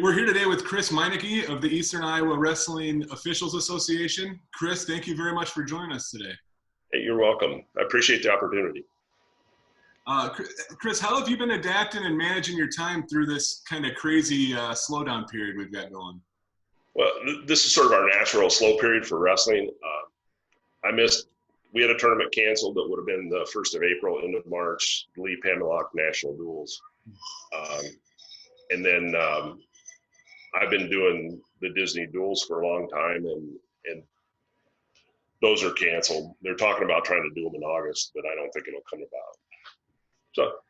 We're here today with Chris Meineke of the Eastern Iowa Wrestling Officials Association. Chris, thank you very much for joining us today. Hey, you're welcome. I appreciate the opportunity. Chris, how have you been adapting and managing your time through this kind of crazy slowdown period we've got going? Well, this is sort of our natural slow period for wrestling. We had a tournament canceled that would have been the 1st of April, end of March, Lee Pamela National Duels. And then I've been doing the Disney Duels for a long time, and those are canceled. They're talking about trying to do them in August, but I don't think it'll come about. So,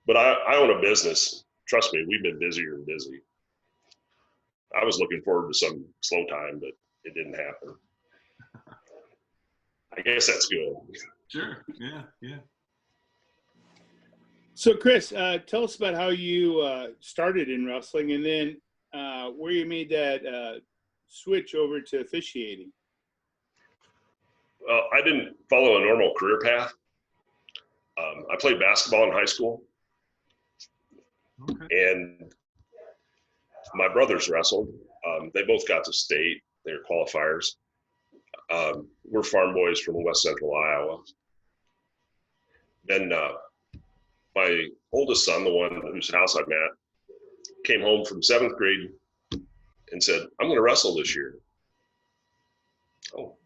but I own a business. Trust me, we've been busier and busy. I was looking forward to some slow time, but it didn't happen. I guess that's good. Sure. Yeah. So, Chris, tell us about how you started in wrestling, and then where you made that switch over to officiating. Well, I didn't follow a normal career path. I played basketball in high school, and my brothers wrestled. They both got to state. They were qualifiers. We're farm boys from West Central Iowa. Then my oldest son, the one whose house I'm at, came home from 7th grade and said, "I'm going to wrestle this year." Oh,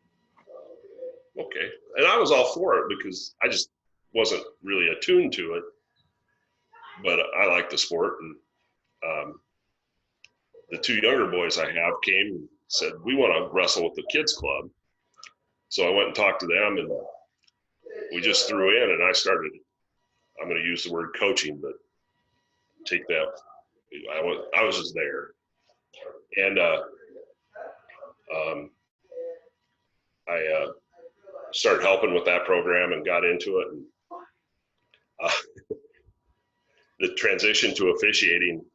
okay. And I was all for it because I just wasn't really attuned to it, but I like the sport. And the two younger boys I have came and said, "We want to wrestle with the kids club." So I went and talked to them, and we just threw in, and I started, I'm going to use the word coaching, but take that. I was just there. And I started helping with that program and got into it. And the transition to officiating,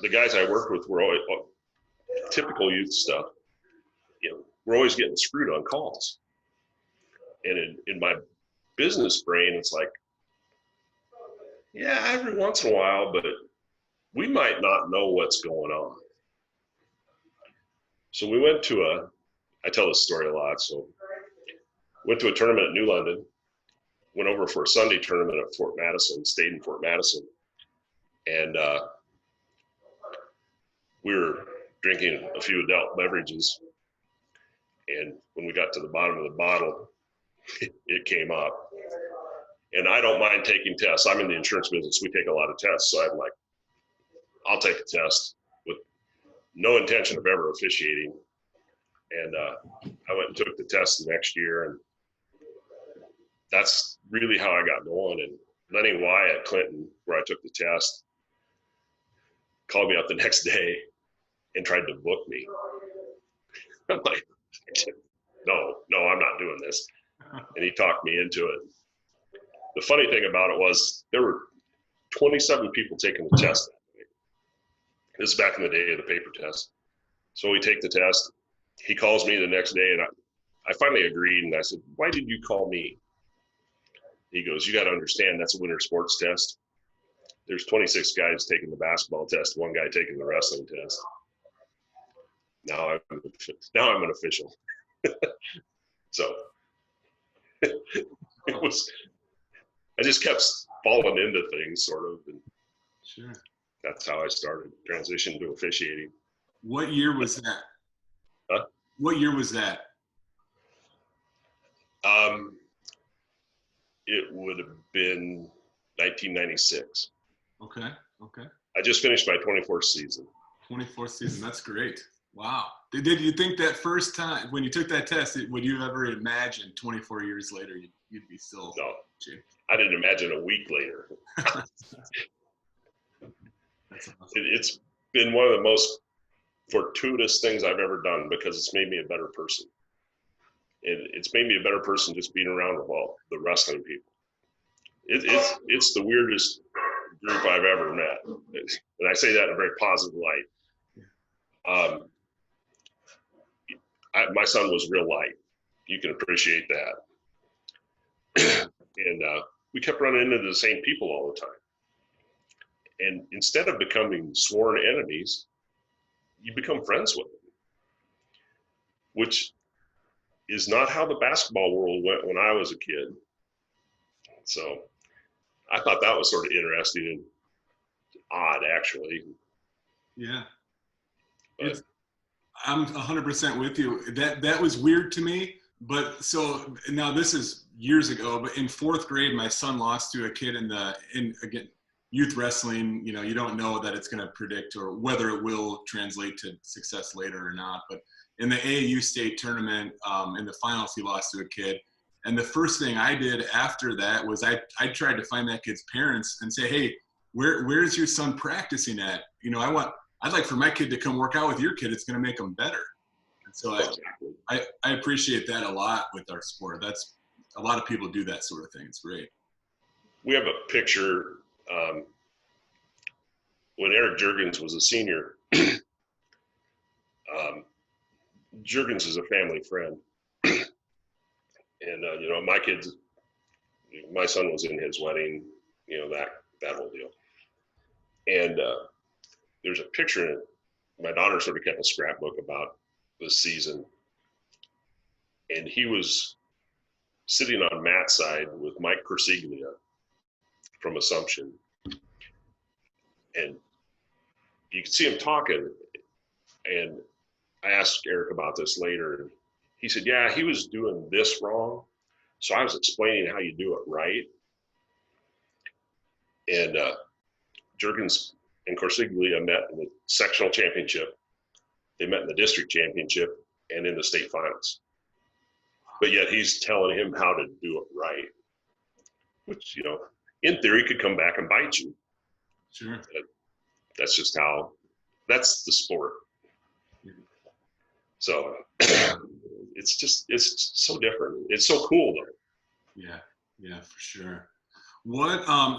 the guys I worked with were always typical youth stuff. We're always getting screwed on calls. And in my business brain, it's like, yeah, every once in a while, but we might not know what's going on. So we went to I tell this story a lot. So went to a tournament at New London, went over for a Sunday tournament at Fort Madison, stayed in Fort Madison. And we were drinking a few adult beverages. And when we got to the bottom of the bottle, it came up. And I don't mind taking tests. I'm in the insurance business. We take a lot of tests. So I'm like, I'll take a test with no intention of ever officiating. And I went and took the test the next year. And that's really how I got going. And Lenny Y at Clinton, where I took the test, called me up the next day and tried to book me. I'm like, no, I'm not doing this. And he talked me into it. The funny thing about it was there were 27 people taking the test that day. This is back in the day of the paper test. So we take the test. He calls me the next day, and I finally agreed. And I said, "Why did you call me?" He goes, "You got to understand that's a winter sports test. There's 26 guys taking the basketball test, one guy taking the wrestling test. Now I'm an official." So it was, I just kept falling into things sort of. And sure. That's how I started, transition to officiating. What year was that? Huh? What year was that? It would have been 1996. Okay. I just finished my 24th season. 24th season, that's great. Wow. Did you think that first time when you took that test, would you ever imagine 24 years later you'd be still? No, I didn't imagine a week later. That's awesome. It's been one of the most fortuitous things I've ever done because it's made me a better person. It's made me a better person just being around all the wrestling people. It's the weirdest group I've ever met. And I say that in a very positive light. My son was real light. You can appreciate that. And we kept running into the same people all the time. And instead of becoming sworn enemies, you become friends with them, which is not how the basketball world went when I was a kid. So I thought that was sort of interesting and odd, actually. Yeah. But I'm 100% with you. That was weird to me. But so now this is years ago, but in 4th grade, my son lost to a kid in again, youth wrestling. You know, you don't know that it's going to predict or whether it will translate to success later or not. But in the AAU state tournament, in the finals, he lost to a kid. And the first thing I did after that was I tried to find that kid's parents and say, hey, where's your son practicing at? You know, I'd like for my kid to come work out with your kid. It's going to make them better. And so I appreciate that a lot with our sport. That's a lot of people do that sort of thing. It's great. We have a picture when Eric Juergens was a senior. Juergens is a family friend. And, you know, my son was in his wedding, you know, that whole deal. And there's a picture in it. My daughter sort of kept a scrapbook about this season. And he was sitting on Matt's side with Mike Corsiglia from Assumption. And you could see him talking. And I asked Eric about this later. And he said, yeah, he was doing this wrong. So I was explaining how you do it right. And Juergens and Corsiglia met in the sectional championship. They met in the district championship and in the state finals. But yet he's telling him how to do it right, which, you know, in theory could come back and bite you. Sure. That's just that's the sport. So it's so different. It's so cool though. Yeah, for sure.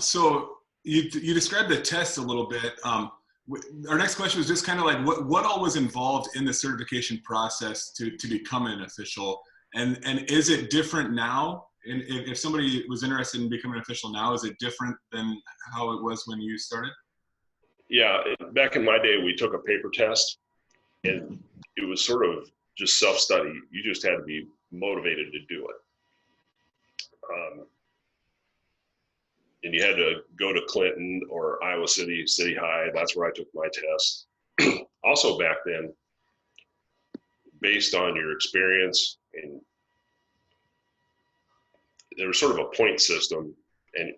So you described the test a little bit. Our next question was just kind of like what all was involved in the certification process to become an official, and is it different now? And if somebody was interested in becoming an official now, is it different than how it was when you started? Yeah, back in my day, we took a paper test, and it was sort of just self-study. You just had to be motivated to do it. And you had to go to Clinton or Iowa City High. That's where I took my test. Also back then, based on your experience, and there was sort of a point system, and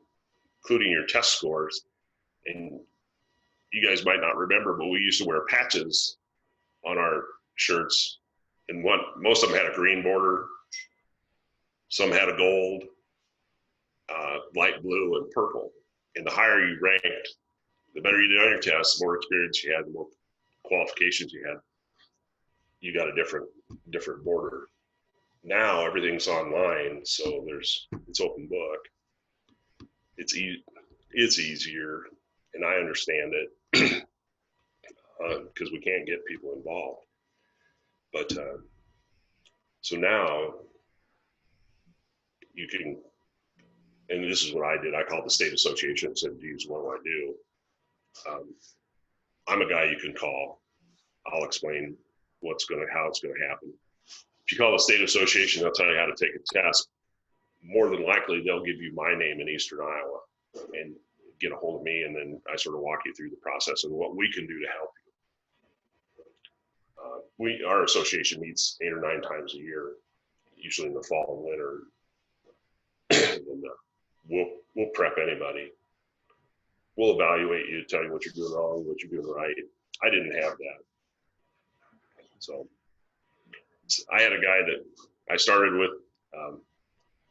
including your test scores. And you guys might not remember, but we used to wear patches on our shirts. And most of them had a green border. Some had a gold, light blue, and purple. And the higher you ranked, the better you did on your test, the more experience you had, the more qualifications you had. You got a different border. Now everything's online, so it's open book. It's easier, and I understand it because we can't get people involved. But so now you can, and this is what I did. I called the state association and said, geez, what do I do? I'm a guy you can call. I'll explain how it's going to happen. If you call the state association, they'll tell you how to take a test. More than likely, they'll give you my name in Eastern Iowa and get a hold of me, and then I sort of walk you through the process and what we can do to help you. Our association meets 8 or 9 times a year, usually in the fall and winter. And we'll prep anybody. We'll evaluate you, tell you what you're doing wrong, what you're doing right. I didn't have that. So I had a guy that I started with.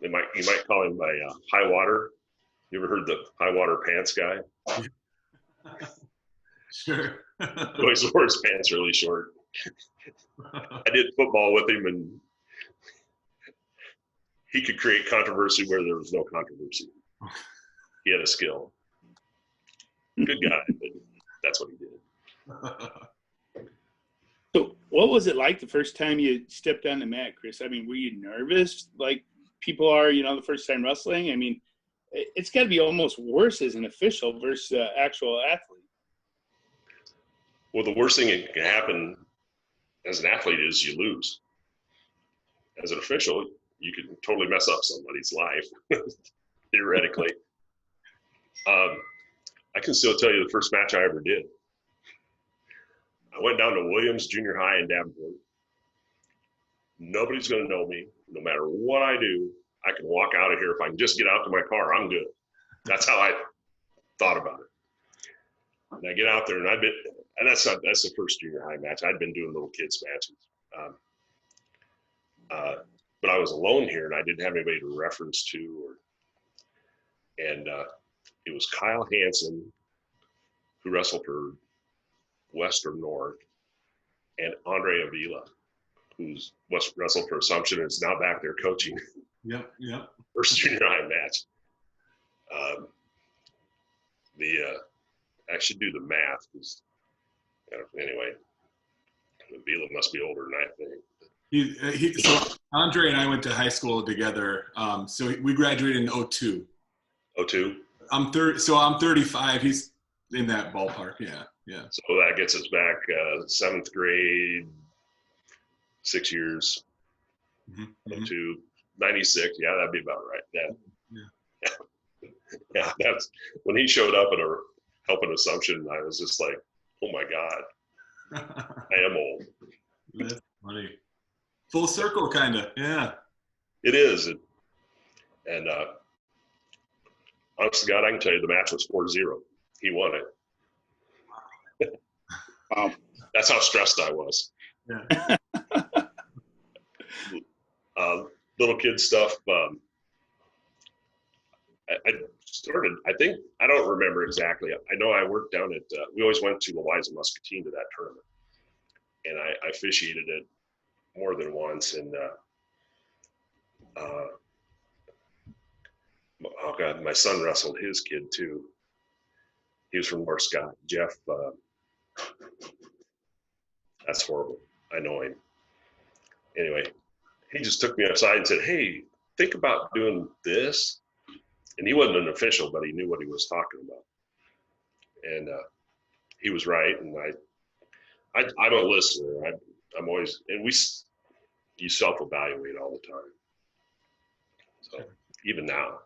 You might call him by High Water. You ever heard the High Water Pants guy? Sure. So he wore his pants really short. I did football with him, and he could create controversy where there was no controversy. He had a skill. Good guy, but that's what he did. So what was it like the first time you stepped on the mat, Chris? I mean, were you nervous like people are, the first time wrestling? I mean, it's got to be almost worse as an official versus actual athlete. Well, the worst thing that can happen as an athlete is you lose. As an official, you can totally mess up somebody's life, theoretically. I can still tell you the first match I ever did. I went down to Williams Junior High in Davenport. Nobody's going to know me. No matter what I do, I can walk out of here. If I can just get out to my car, I'm good. That's how I thought about it. And I get out there, and that's the first junior high match. I'd been doing little kids matches. But I was alone here, and I didn't have anybody to reference to. And it was Kyle Hansen, who wrestled for Western North, and Andre Avila, who's wrestled for Assumption and is now back there coaching. Yep. First junior high match. I should do the math because anyway, Avila must be older than I think. So Andre and I went to high school together. So we graduated in 2002. 2002? I'm 35. He's in that ballpark. Yeah. So that gets us back 7th grade, 6 years. 02, 96. Yeah, that'd be about right. Yeah, that's when he showed up at a helping Assumption. I was just like, oh my God, I am old. That's funny. Full circle, kind of. Yeah. It is. And honest to God, I can tell you the match was 4-0. He won it. Wow. That's how stressed I was. Yeah. Little kid stuff. I started, I don't remember exactly. I know I worked down at, we always went to Eliza Muscatine to that tournament. And I officiated it more than once. And, oh God, my son wrestled his kid too. He was from North Scott. Jeff, that's horrible. I know him. Anyway, he just took me aside and said, hey, think about doing this. And he wasn't an official, but he knew what he was talking about. And he was right. And I'm a listener. I'm always, and you self-evaluate all the time. So even now.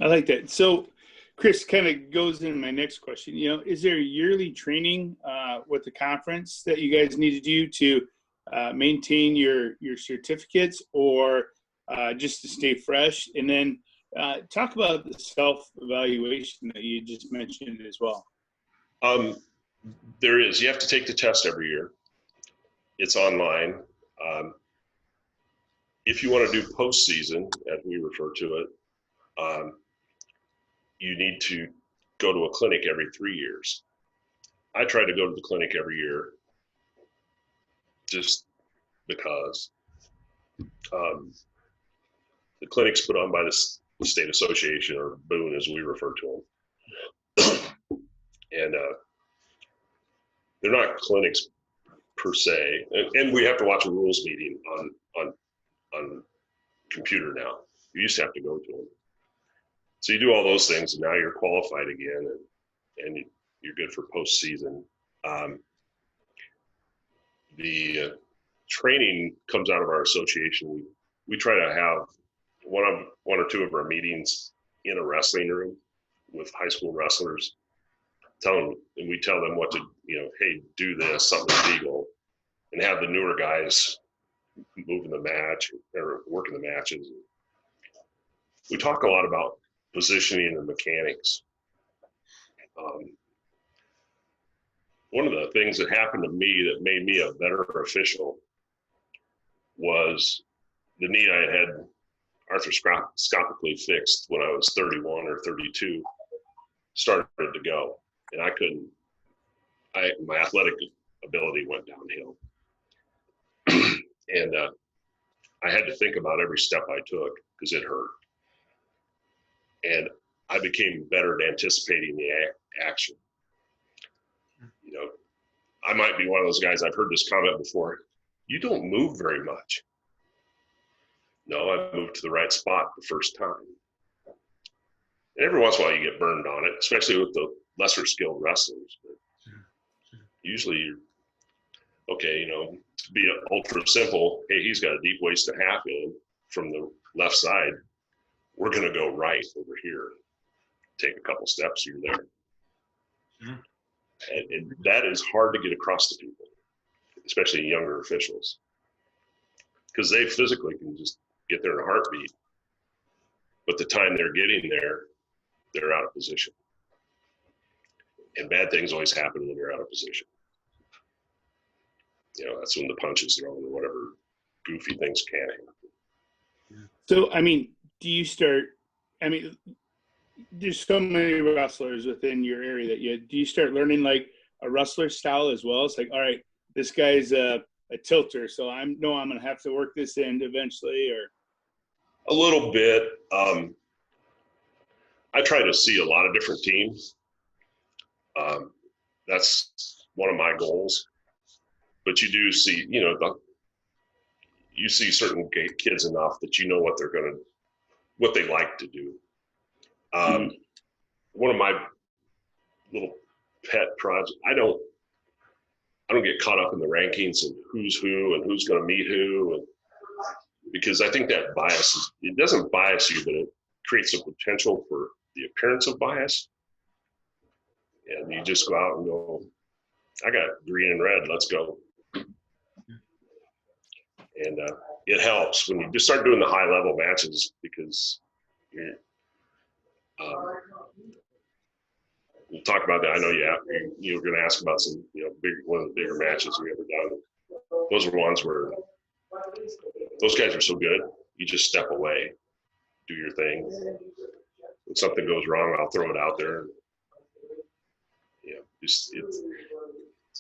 I like that. So Chris, kind of goes into my next question. Is there a yearly training with the conference that you guys need to do to maintain your certificates or just to stay fresh? And then talk about the self-evaluation that you just mentioned as well. There is. You have to take the test every year. It's online. If you want to do postseason, as we refer to it, you need to go to a clinic every 3 years. I try to go to the clinic every year just because the clinic's put on by the state association, or Boone as we refer to them. And they're not clinics per se. And we have to watch a rules meeting on computer now. You used to have to go to them. So you do all those things, and now you're qualified again, and you're good for postseason. The training comes out of our association. We try to have one or two of our meetings in a wrestling room with high school wrestlers. And we tell them what to, hey, do this, something's legal, and have the newer guys moving the match or working the matches. We talk a lot about positioning and mechanics. One of the things that happened to me that made me a better official was the knee I had arthroscopically fixed when I was 31 or 32 started to go, and I couldn't. My athletic ability went downhill, and I had to think about every step I took because it hurt. And I became better at anticipating the action. I might be one of those guys, I've heard this comment before, you don't move very much. No, I moved to the right spot the first time. And every once in a while you get burned on it, especially with the lesser skilled wrestlers. But usually you're okay, you know, to be ultra simple, hey, he's got a deep waist to half in from the left side. We're going to go right over here. Take a couple steps, you're there. Sure. And that is hard to get across to people, especially younger officials, because they physically can just get there in a heartbeat. But the time they're getting there, they're out of position. And bad things always happen when you're out of position. You know, that's when the punch is thrown or whatever goofy things can happen. So, I mean, there's so many wrestlers within your area that do you start learning like a wrestler style as well? It's like, all right, this guy's a tilter, so I'm going to have to work this end eventually, or a little bit. I try to see a lot of different teams. That's one of my goals. But you do see, you know, you see certain kids enough that you know what they like to do. One of my little pet projects, I don't get caught up in the rankings and who's who and who's going to meet who, and because I think that it doesn't bias you, but it creates a potential for the appearance of bias. And you just go out and go, I got green and red, let's go. And it helps when you just start doing the high level matches, because we'll talk about that. I know you were going to ask about some, you know, one of the bigger matches we ever done. Those are ones where those guys are so good, you just step away, do your thing. When something goes wrong, I'll throw it out there. Yeah, just it's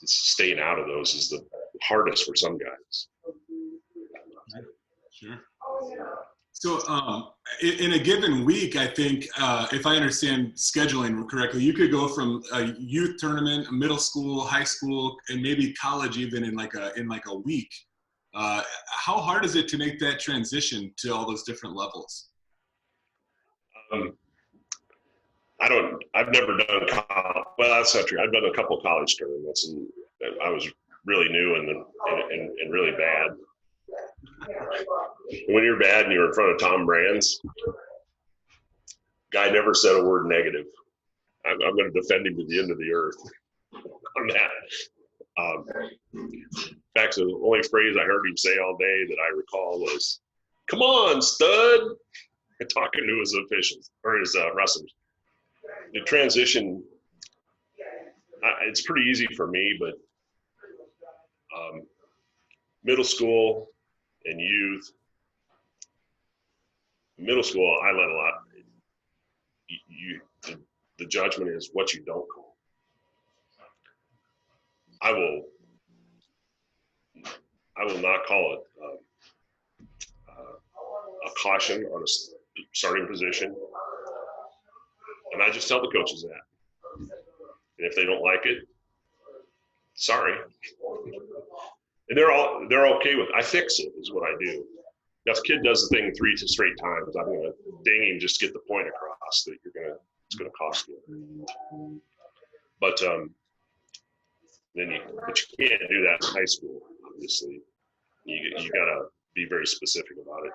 staying out of those is the hardest for some guys. Sure. So in a given week, I think if I understand scheduling correctly, you could go from a youth tournament, middle school, high school, and maybe college even in like a week. How hard is it to make that transition to all those different levels? I've never done college. Well, that's not true. I've done a couple of college tournaments, and I was really new and really bad. When you're bad and you're in front of Tom Brands, guy never said a word negative. I'm going to defend him to the end of the earth on that. In fact, the only phrase I heard him say all day that I recall was, "Come on, stud," talking to his officials or his wrestlers. The transition, it's pretty easy for me, but middle school and youth. Middle school, I let a lot. The judgment is what you don't call. I will not call it a caution on a starting position, and I just tell the coaches that. And if they don't like it, sorry. And they're okay with it. I fix it is what I do. If a kid does the thing 3 straight times, I'm gonna ding him just to get the point across that it's gonna cost you. But but you can't do that in high school. Obviously, you gotta be very specific about it.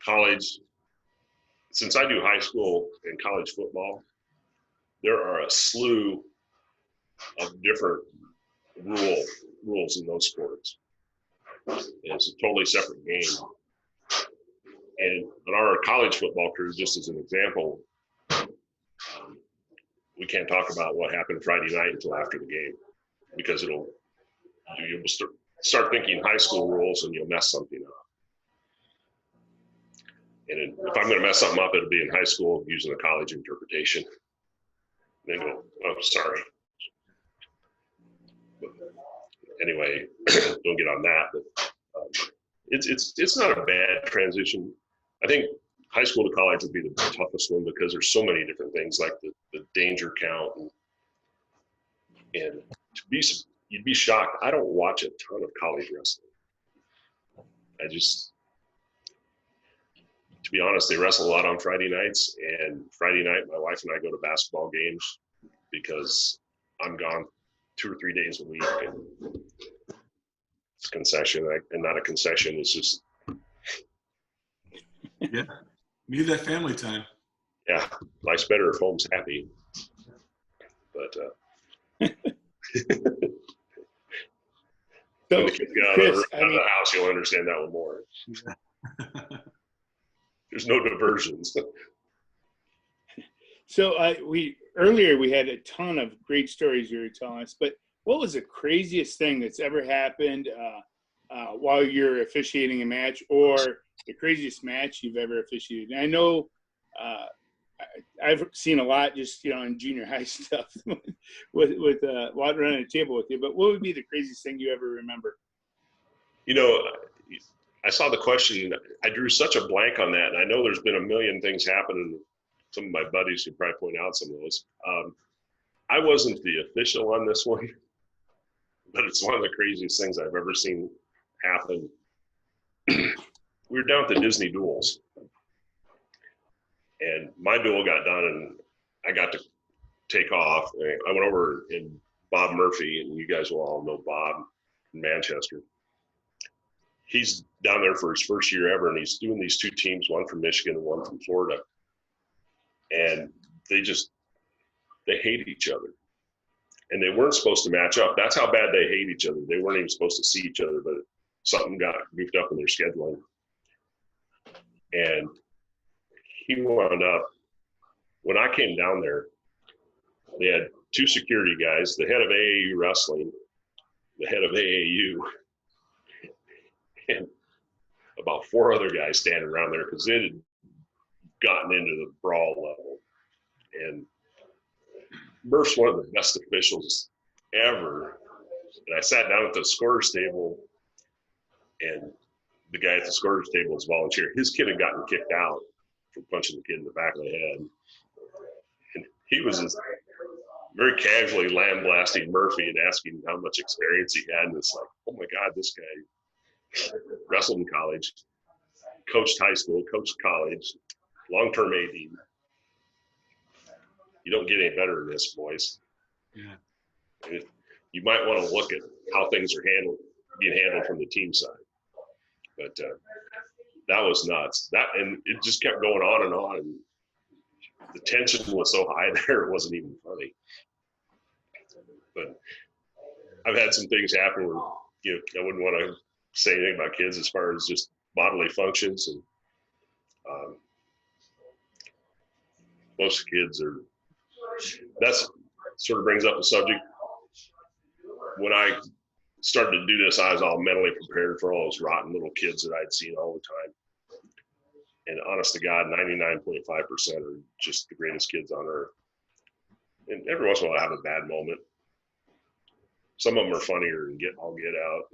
College, since I do high school and college football, there are a slew of different rules in those sports. It's a totally separate game. And on our college football crew, just as an example, we can't talk about what happened Friday night until after the game, because you'll start thinking high school rules and you'll mess something up. And if I'm going to mess something up, it'll be in high school using a college interpretation. They go, "Oh, sorry." But anyway, don't get on that. But it's not a bad transition. I think high school to college would be the toughest one, because there's so many different things like the danger count, and you'd be shocked. I don't watch a ton of college wrestling. To to be honest, they wrestle a lot on Friday nights, and Friday night, my wife and I go to basketball games because I'm gone 2 or 3 days a week, and it's a concession, and not a concession. It's just, yeah, need that family time. Yeah, life's better if home's happy. But when the kids get out of the house, you'll understand that one more. There's no diversions. So earlier we had a ton of great stories you were telling us, but what was the craziest thing that's ever happened while you're officiating a match, or the craziest match you've ever officiated? And I know I've seen a lot just, in junior high stuff with running a table with you, but what would be the craziest thing you ever remember? I saw the question. I drew such a blank on that, and I know there's been a million things happening. Some of my buddies could probably point out some of those. I wasn't the official on this one, but it's one of the craziest things I've ever seen happen. We were down at the Disney duels, and my duel got done, and I got to take off. I went over and Bob Murphy, and you guys will all know Bob in Manchester. He's down there for his first year ever, and he's doing these 2 teams, one from Michigan and one from Florida. And they hate each other. And they weren't supposed to match up. That's how bad they hate each other. They weren't even supposed to see each other, but something got goofed up in their scheduling. And he wound up, when I came down there, they had 2 security guys, the head of AAU wrestling, the head of AAU, and about 4 other guys standing around there because it had gotten into the brawl level. And Murph's one of the best officials ever. And I sat down at the scorer's table, and the guy at the scorer's table was volunteer. His kid had gotten kicked out for punching the kid in the back of the head. And he was just very casually lamb-blasting Murphy and asking how much experience he had. And it's like, oh my God, this guy wrestled in college, coached high school, coached college, long-term AD. You don't get any better than this, boys. Yeah. You might want to look at how things are being handled from the team side. But that was nuts. And it just kept going on and on. And the tension was so high there, it wasn't even funny. But I've had some things happen where, I wouldn't want to say anything about kids as far as just bodily functions. And most kids that's sort of brings up the subject. When I started to do this, I was all mentally prepared for all those rotten little kids that I'd seen all the time. And honest to God, 99.5% are just the greatest kids on earth. And every once in a while I have a bad moment. Some of them are funnier and I'll get out.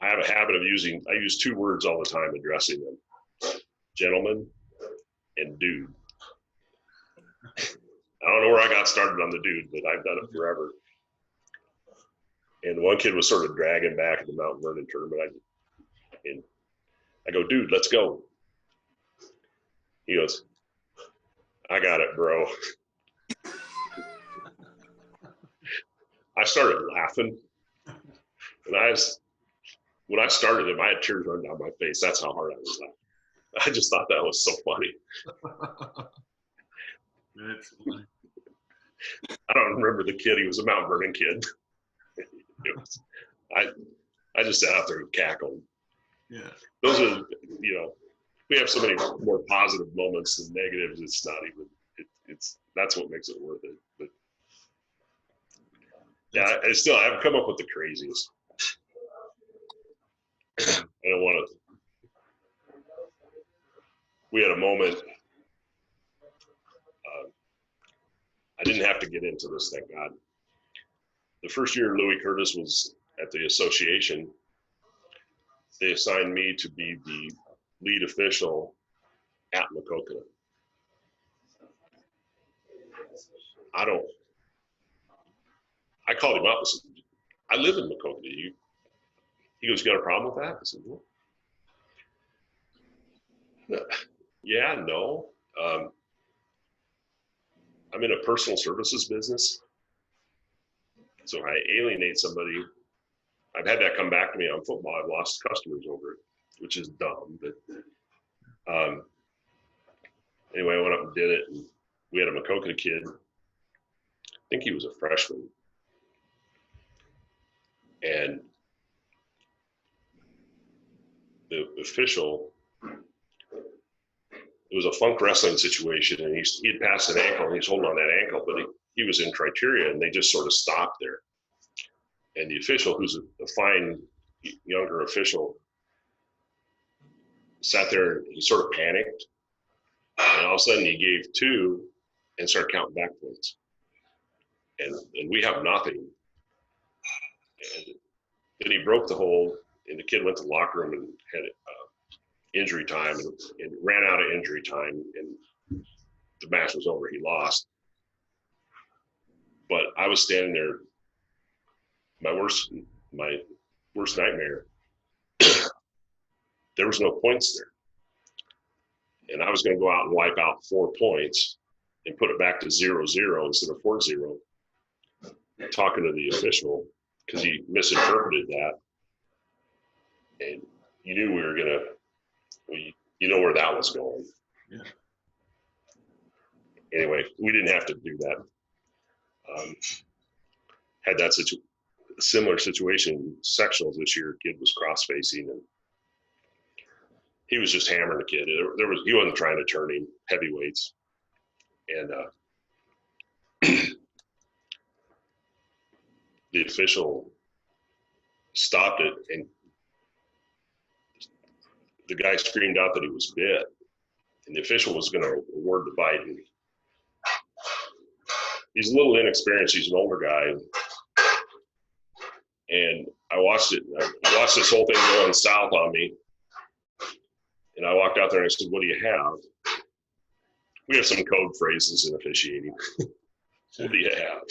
I have a habit of I use 2 words all the time addressing them: gentleman and dude. I don't know where I got started on the dude, but I've done it forever. And one kid was sort of dragging back at the Mount Vernon tournament. And I go, dude, let's go. He goes, I got it, bro. I started laughing. And when I started him, I had tears running down my face. That's how hard I was laughing. I just thought that was so funny. That's funny. I don't remember the kid. He was a Mount Vernon kid. I just sat out there and cackled. Yeah. Those are, we have so many more positive moments than negatives. It's not even, that's what makes it worth it. But yeah, I've come up with the craziest. I don't want to, we had a moment, I didn't have to get into this, thank God. The first year Louis Curtis was at the association, they assigned me to be the lead official at Meineke. I called him up and said, I live in Meineke. He goes, you got a problem with that? I said, no. Yeah, no. I'm in a personal services business. So if I alienate somebody, I've had that come back to me on football. I've lost customers over it, which is dumb. But anyway, I went up and did it. And we had a Meineke kid. I think he was a freshman. And the official, it was a funk wrestling situation, and he had passed an ankle, and he's holding on that ankle, but he was in criteria, and they just sort of stopped there. And the official, who's a fine younger official, sat there and he sort of panicked, and all of a sudden he gave 2 and started counting back points. And we have nothing. And then he broke the hold, and the kid went to the locker room and had injury time and ran out of injury time, and the match was over. He lost. But I was standing there, my worst nightmare. There was no points there. And I was going to go out and wipe out 4 points and put it back to 0-0 instead of 4-0. Talking to the official, because he misinterpreted that. And you knew we were going to, you know where that was going. Yeah. Anyway, we didn't have to do that. Had that similar situation in sectionals this year. Kid was cross-facing, and he was just hammering the kid. He wasn't trying to turn him, heavyweights. And the official stopped it, and the guy screamed out that he was bit, and the official was going to award the bite. And he's a little inexperienced. He's an older guy. And I watched it. I watched this whole thing going south on me. And I walked out there and I said, "What do you have?" We have some code phrases in officiating. What do you have?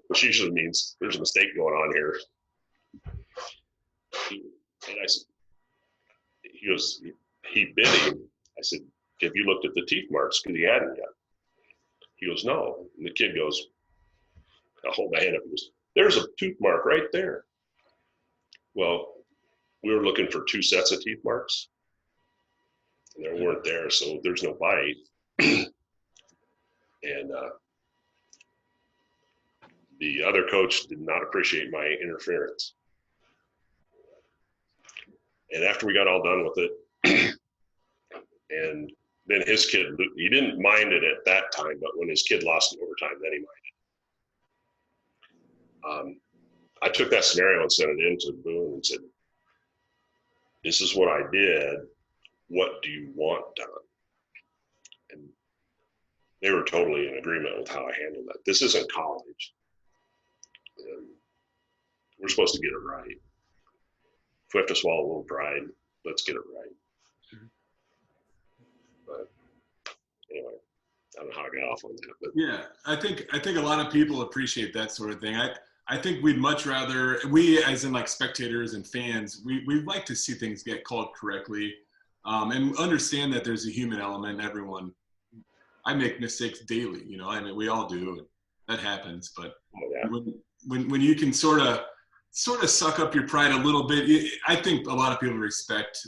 Which usually means there's a mistake going on here. And I said, he goes, "He bit him." I said, "Have you looked at the teeth marks?" Because he hadn't yet. He goes, "No." And the kid goes, I'll hold my hand up. He goes, "There's a tooth mark right there." Well, we were looking for 2 sets of teeth marks, and there weren't there, so there's no bite. And the other coach did not appreciate my interference. And after we got all done with it, and then his kid, he didn't mind it at that time, but when his kid lost in overtime, then he minded. I took that scenario and sent it in to Boone and said, "This is what I did. What do you want done?" And they were totally in agreement with how I handled that. This isn't college. We're supposed to get it right. If we have to swallow a little pride, let's get it right. But anyway, I don't know how I got off on that. But yeah, I think a lot of people appreciate that sort of thing. I think we'd much rather, we as in like spectators and fans, we'd like to see things get called correctly, and understand that there's a human element in everyone. I make mistakes daily, you know, I mean, we all do, and that happens, but when you can sort of suck up your pride a little bit, I think a lot of people respect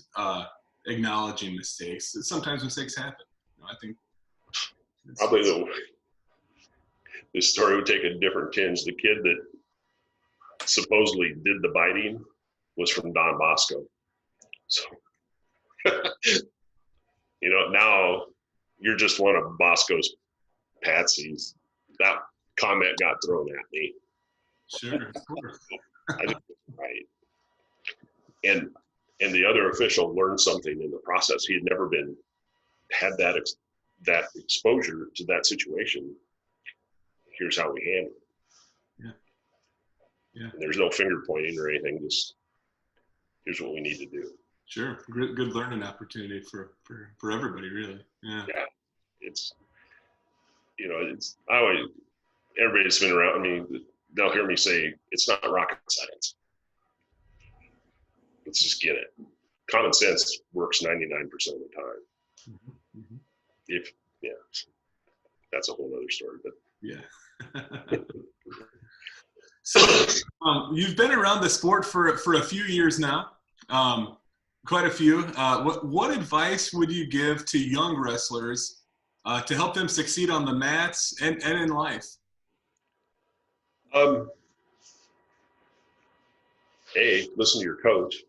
acknowledging mistakes. Sometimes mistakes happen. You know, I think probably this story would take a different tinge. The kid that supposedly did the biting was from Don Bosco. So, you know, now you're just one of Bosco's patsies. That comment got thrown at me. Sure, of course. I think it's right. And the other official learned something in the process. He had never had that exposure to that situation. Here's how we handle it. Yeah. And there's no finger pointing or anything. Just here's what we need to do. Sure, good learning opportunity for everybody, really. Yeah. It's, you know, it's everybody that's been around me, they'll hear me say it's not rocket science. Let's just get it. Common sense works 99% of the time. Mm-hmm. If, yeah, that's a whole other story, but yeah. So you've been around the sport for a few years now, quite a few. What advice would you give to young wrestlers to help them succeed on the mats and in life? Listen to your coach.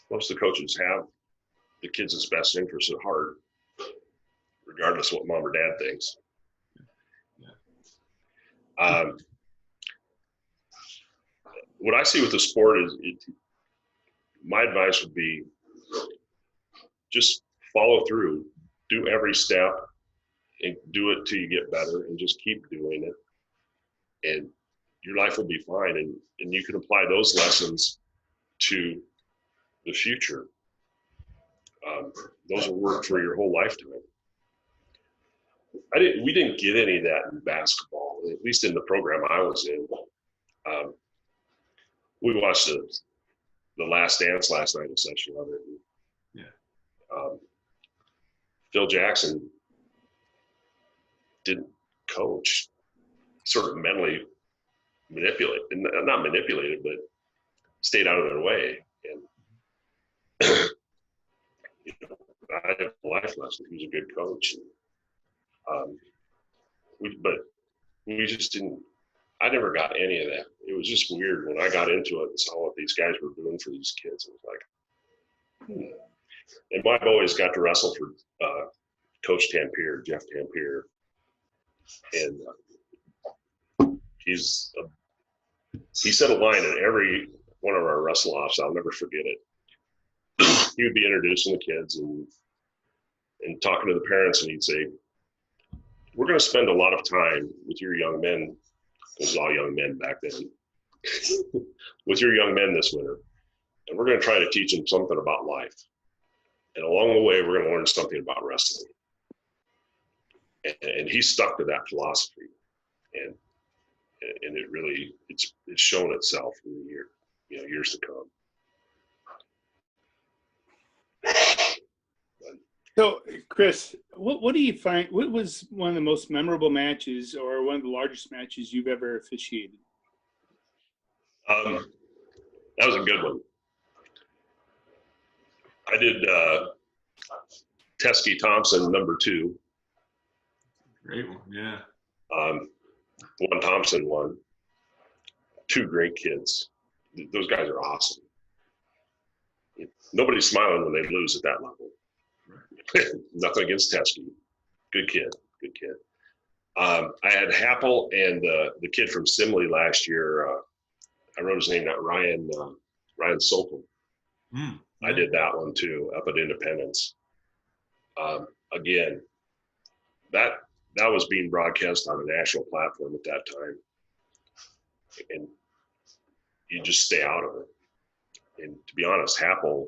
Most of the coaches have the kids' best interest at heart, regardless of what mom or dad thinks. What I see with the sport is, my advice would be just follow through, do every step, and do it till you get better, and just keep doing it, and your life will be fine. And you can apply those lessons to the future. Those will work for your whole lifetime. We didn't get any of that in basketball, at least in the program I was in. We watched the Last Dance last night, a session of it. Yeah. Phil Jackson didn't coach, sort of mentally manipulate, not manipulated, but stayed out of their way. And I have a life lesson. He was a good coach. But we just didn't. I never got any of that. It was just weird when I got into it and saw what these guys were doing for these kids. It was like, And my boys got to wrestle for Coach Tampier, Jeff Tampier, and he said a line at every one of our wrestle offs. I'll never forget it. He would be introducing the kids and talking to the parents, and he'd say, "We're going to spend a lot of time with your young men." It was all young men back then. With your young men this winter, and we're going to try to teach them something about life. And along the way, we're going to learn something about wrestling. And he stuck to that philosophy, and it really it's shown itself in the years to come. So, Chris, what do you find? What was one of the most memorable matches, or one of the largest matches you've ever officiated? That was a good one. I did Teskey Thompson, number 2. Great one, yeah. One Thompson won. 2 great kids. Those guys are awesome. Nobody's smiling when they lose at that level. Right. Nothing against Teskey. Good kid. I had Happel and the kid from Simley last year. I wrote his name down, Ryan Sokol. Yeah. I did that one too, up at Independence. Again, that was being broadcast on a national platform at that time, and you just stay out of it. And to be honest, Happel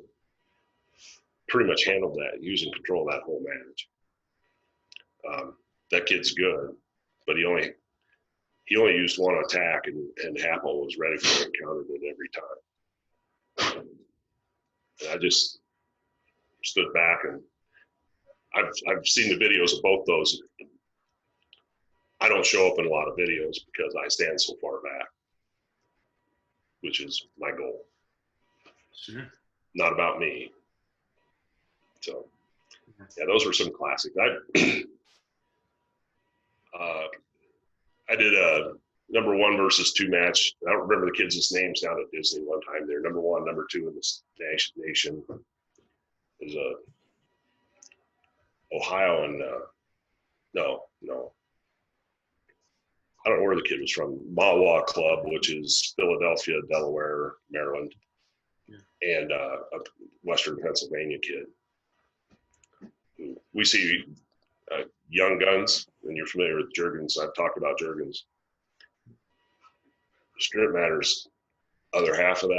pretty much handled that. He was in control of that whole match. That kid's good, but he only used one attack, and Happel was ready for it and countered it every time. And I just stood back, and I've seen the videos of both those. I don't show up in a lot of videos because I stand so far back, which is my goal. Sure. Not about me. So, yeah, those were some classics. I did a number 1 versus 2 match. I don't remember the kids' names down at Disney one time. They're number 1, number 2 in this nation. There's Ohio and no. I don't know where the kid was from. Mawa Club, which is Philadelphia, Delaware, Maryland, and a Western Pennsylvania kid. We see young guns, and you're familiar with Juergens. I've talked about Juergens. Strip Matter's other half of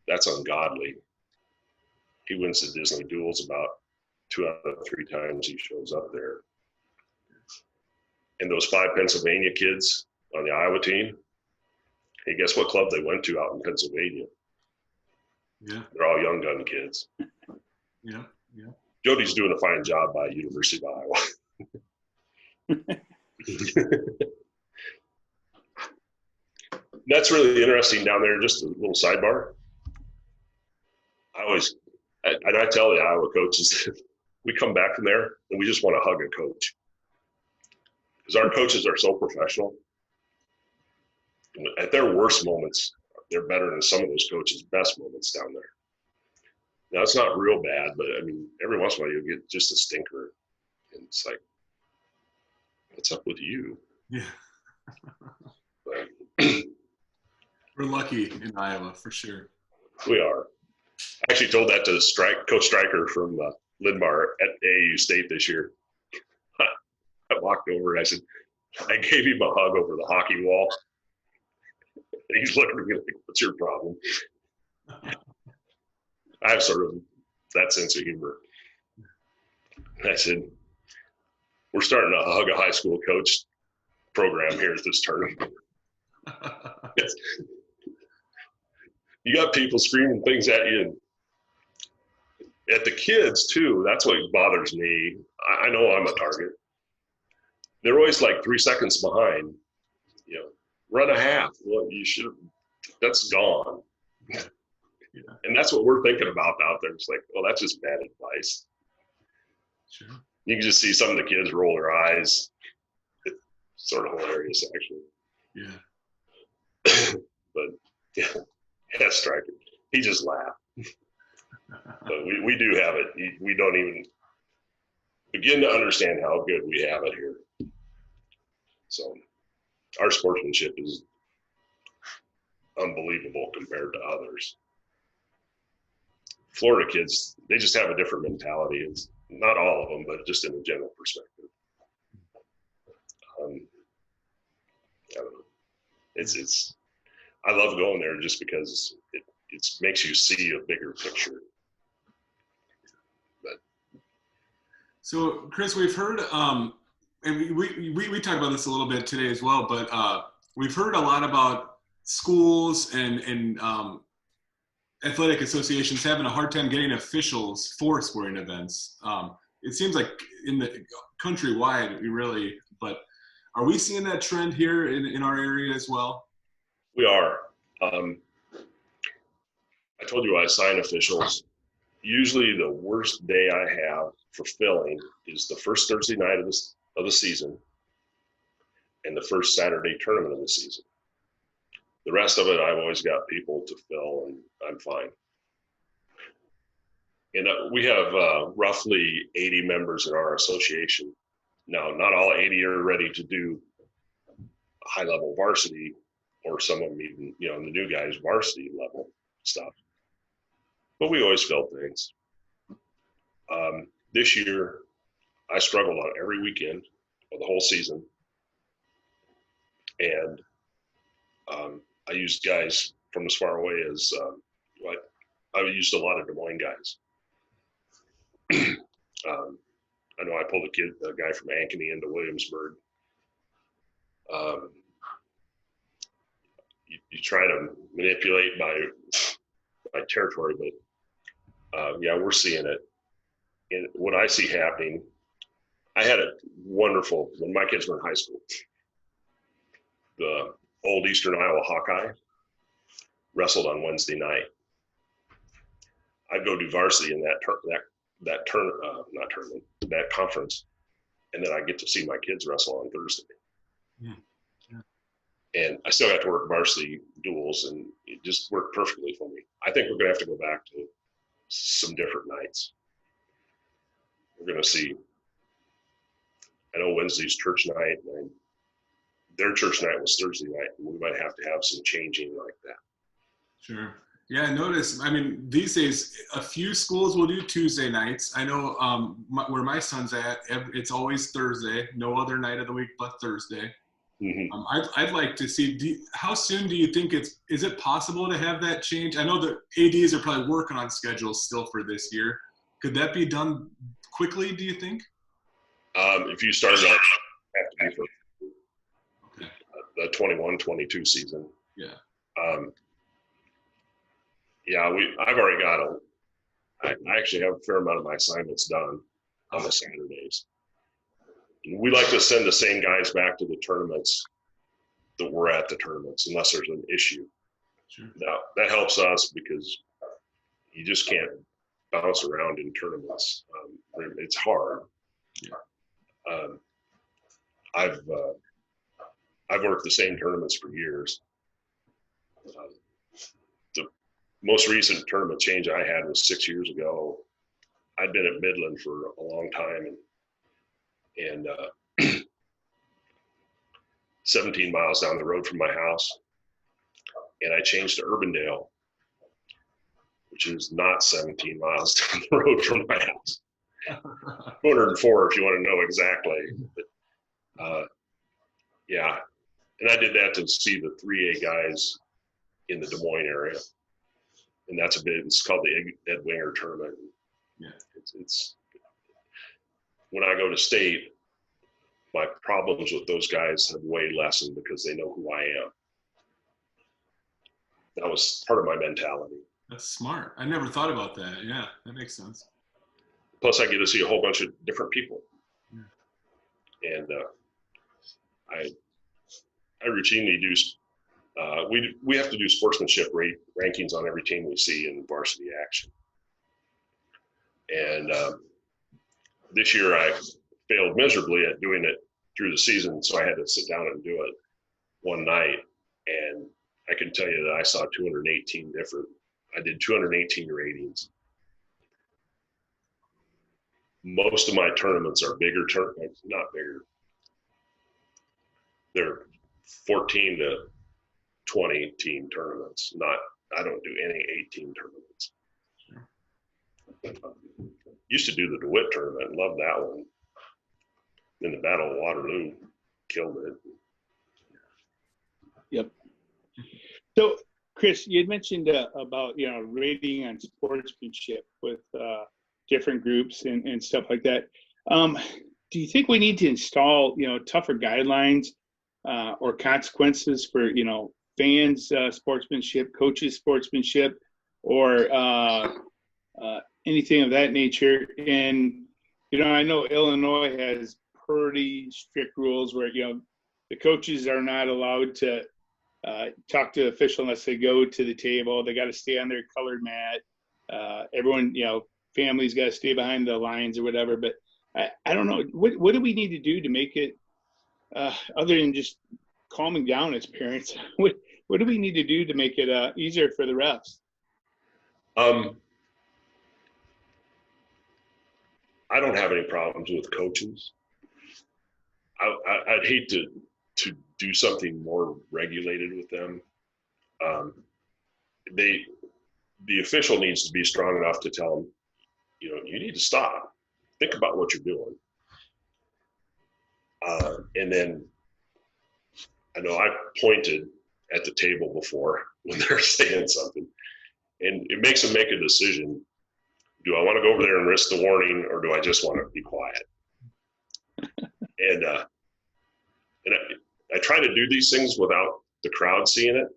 that's ungodly. He wins the Disney duels about 2 out of 3 times he shows up there. And those 5 Pennsylvania kids on the Iowa team, hey, guess what club they went to out in Pennsylvania? Yeah. They're all young gun kids. Yeah. Jody's doing a fine job by University of Iowa. That's really interesting down there. Just a little sidebar. I tell the Iowa coaches, we come back from there and we just want to hug a coach because our coaches are so professional. At their worst moments, they're better than some of those coaches' best moments down there. Now, it's not real bad, but I mean, every once in a while you'll get just a stinker. And it's like, what's up with you? Yeah. But, we're lucky in Iowa, for sure. We are. I actually told that to Coach Stryker from Lindmar at AAU State this year. I walked over and I said, I gave him a hug over the hockey wall. And he's looking at me like, what's your problem? I have sort of that sense of humor. And I said, we're starting to hug a high school coach program here at this tournament. You got people screaming things at you. At the kids, too, that's what bothers me. I know I'm a target. They're always like 3 seconds behind. You know, run a half. Well, you should have. That's gone. Yeah. And that's what we're thinking about out there. It's like, well, that's just bad advice. Sure. You can just see some of the kids roll their eyes. It's sort of hilarious, actually. Yeah. But, yeah, Stryker. He just laughed. But we do have it. We don't even begin to understand how good we have it here. So our sportsmanship is unbelievable compared to others. Florida kids, they just have a different mentality. It's not all of them, but just in a general perspective. I don't know. It's. I love going there just because it makes you see a bigger picture. But so, Chris, we've heard, and we talked about this a little bit today as well, but we've heard a lot about schools and athletic associations having a hard time getting officials for sporting events. It seems like in the countrywide, but are we seeing that trend here in our area as well? We are. I told you I assign officials. Usually the worst day I have for filling is the first Thursday night of the season and the first Saturday tournament of the season. The rest of it, I've always got people to fill, and I'm fine. And we have roughly 80 members in our association. Now, not all 80 are ready to do high-level varsity, or some of them even, the new guys varsity level stuff. But we always fill things. This year, I struggled on every weekend of the whole season. And I used guys from as far away as, I used a lot of Des Moines guys. I know I pulled a guy from Ankeny into Williamsburg. You try to manipulate my territory, but yeah, we're seeing it. And what I see happening, I had a wonderful, when my kids were in high school, the old Eastern Iowa Hawkeye wrestled on Wednesday night. I'd go do varsity in that conference, and then I get to see my kids wrestle on Thursday. Yeah. And I still got to work varsity duels, and it just worked perfectly for me. I think we're going to have to go back to some different nights. We're going to see. I know Wednesday's church night, and their church night was Thursday night, and we might have to have some changing like that. Sure. Yeah, I noticed. I mean, these days, a few schools will do Tuesday nights. I know where my son's at, it's always Thursday, no other night of the week but Thursday. Mm-hmm. I'd like to see, how soon do you think is it possible to have that change? I know the ADs are probably working on schedules still for this year. Could that be done quickly, do you think? If you started out, have to be for the 21-22 season. Yeah. Yeah, I've already got I actually have a fair amount of my assignments done on the Saturdays. We like to send the same guys back to the tournaments that we're at the tournaments, unless there's an issue. Sure. Now, that helps us because you just can't bounce around in tournaments. It's hard. Yeah. I've worked the same tournaments for years. The most recent tournament change I had was 6 years ago. I'd been at Midland for a long time, and 17 miles down the road from my house, and I changed to Urbandale, which is not 17 miles down the road from my house. 204 if you want to know exactly. But, yeah, and I did that to see the 3A guys in the Des Moines area, and it's called the Ed Winger tournament. Yeah, it's when I go to state, my problems with those guys have way lessened because they know who I am. That was part of my mentality. That's smart. I never thought about that. Yeah, that makes sense. Plus, I get to see a whole bunch of different people. Yeah. And I routinely do. We have to do sportsmanship rankings on every team we see in varsity action. And this year I failed miserably at doing it through the season, so I had to sit down and do it one night. And I can tell you that I saw 218 I did 218 ratings. Most of my tournaments are bigger tournaments, not bigger. They're 14 to 20 team tournaments. I don't do any 8-team tournaments. Used to do the DeWitt tournament, loved that one. Then the Battle of Waterloo killed it. Yep. So, Chris, you had mentioned about rating on sportsmanship with different groups and stuff like that. Do you think we need to install tougher guidelines or consequences for fans sportsmanship, coaches sportsmanship, or anything of that nature? And I know Illinois has pretty strict rules where the coaches are not allowed to talk to the official unless they go to the table. They got to stay on their colored mat. Everyone, families got to stay behind the lines or whatever. But I don't know. What do we need to do to make it, other than just calming down as parents? What do we need to do to make it easier for the refs? I don't have any problems with coaches. I'd hate to do something more regulated with them. The official needs to be strong enough to tell them, you need to stop. Think about what you're doing. And then I know I've pointed at the table before when they're saying something, and it makes them make a decision. Do I want to go over there and risk the warning, or do I just want to be quiet? And I try to do these things without the crowd seeing it.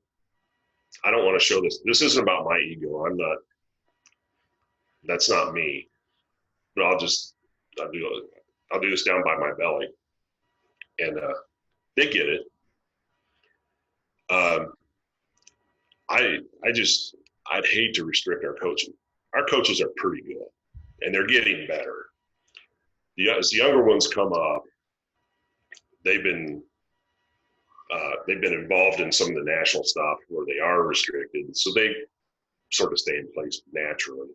I don't want to show this. This isn't about my ego. That's not me. But I'll do this down by my belly. And they get it. I'd hate to restrict our coaching. Our coaches are pretty good, and they're getting better. As the younger ones come up, they've been involved in some of the national stuff where they are restricted, so they sort of stay in place naturally.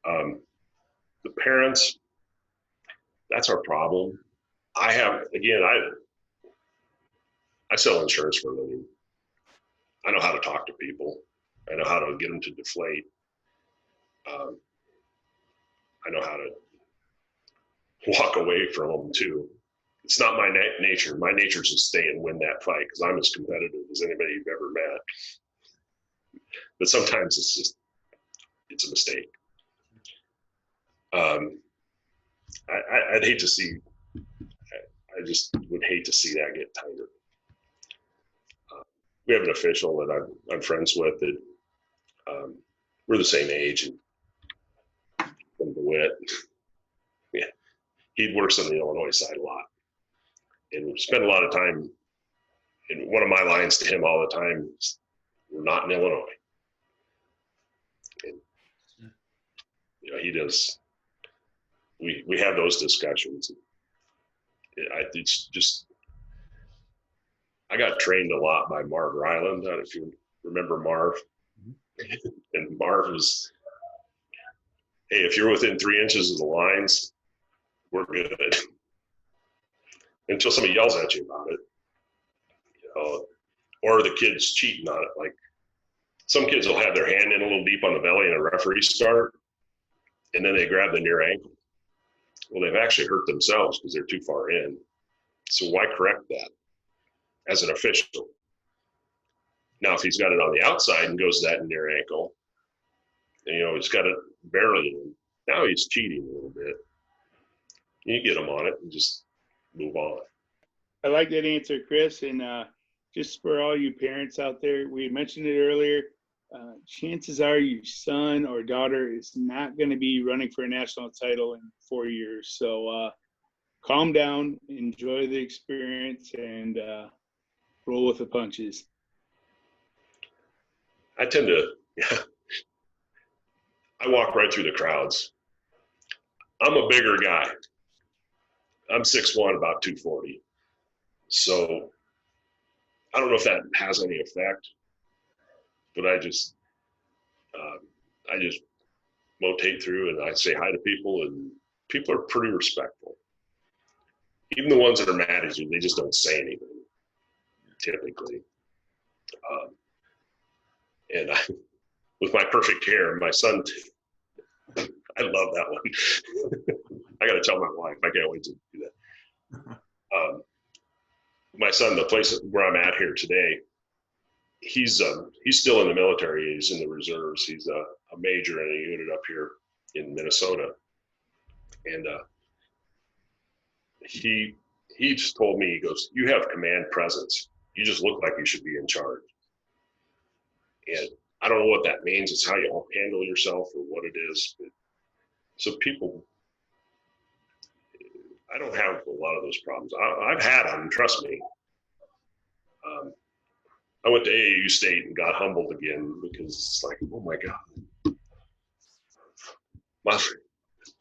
The parents, that's our problem. I sell insurance for a living. I know how to talk to people. I know how to get them to deflate. I know how to walk away from them too. It's not my nature. My nature is to stay and win that fight because I'm as competitive as anybody you've ever met. But sometimes it's a mistake. I'd hate to see. I just would hate to see that get tighter. We have an official that I'm friends with that we're the same age, and DeWitt. Yeah, he works on the Illinois side a lot, and we spend a lot of time. And one of my lines to him all the time is, "We're not in Illinois." And he does. We have those discussions. It's just, I got trained a lot by Marv Ryland. I don't know if you remember Marv. And Marv was, "Hey, if you're within 3 inches of the lines, we're good." Until somebody yells at you about it, or the kid's cheating on it. Like, some kids will have their hand in a little deep on the belly and a referee start, and then they grab the near ankle. Well, they've actually hurt themselves because they're too far in. So why correct that as an official? Now, if he's got it on the outside and goes that near ankle, and, he's got it barely in, now he's cheating a little bit. You get him on it and just move on. I like that answer, Chris. And just for all you parents out there, we mentioned it earlier. Chances are your son or daughter is not going to be running for a national title in 4 years. So calm down, enjoy the experience, and roll with the punches. I tend to, I walk right through the crowds. I'm a bigger guy. I'm 6'1", about 240. So I don't know if that has any effect, but I just rotate through and I say hi to people, and people are pretty respectful. Even the ones that are mad at you, they just don't say anything, typically. And with my perfect hair, my son, I love that one. I got to tell my wife, I can't wait to do that. My son, the place where I'm at here today, he's still in the military. He's in the reserves. He's a major in a unit up here in Minnesota. And he just told me, he goes, "You have command presence. You just look like you should be in charge." And I don't know what that means. It's how you handle yourself or what it is. So people, I don't have a lot of those problems. I've had them, trust me. I went to AAU State and got humbled again because it's like, oh my God. I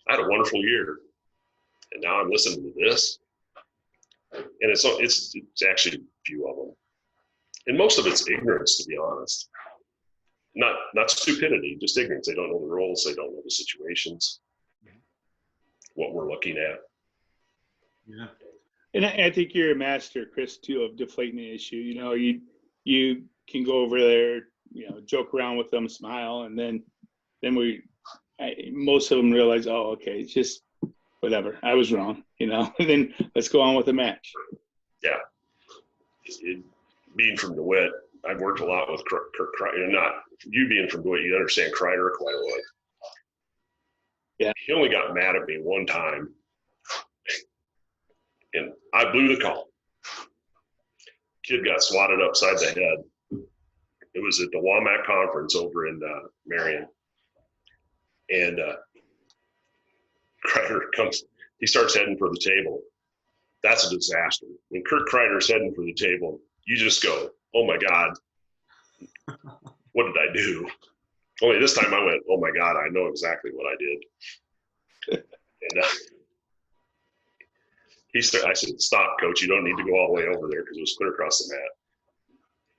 had a wonderful year, and now I'm listening to this. And it's actually a few of them. And most of it's ignorance, to be honest. Not stupidity, just ignorance. They don't know the rules. They don't know the situations, what we're looking at. Yeah. And I think you're a master, Chris, too, of deflating the issue. You can go over there, joke around with them, smile, and then most of them realize, oh, okay, it's just whatever. I was wrong, and then let's go on with the match. Yeah. Being from DeWitt, I've worked a lot with Kirk Kreider. Not you being from DeWitt, you understand Kreider quite a lot. Yeah. He only got mad at me one time, and I blew the call. Kid got swatted upside the head. It was at the WAMAC conference over in Marion. And Kreider comes, he starts heading for the table. That's a disaster. When Kurt Kreider's heading for the table, you just go, oh my God, what did I do? Only this time I went, oh my God, I know exactly what I did. And I said, stop, coach. You don't need to go all the way over there, because it was clear across the mat.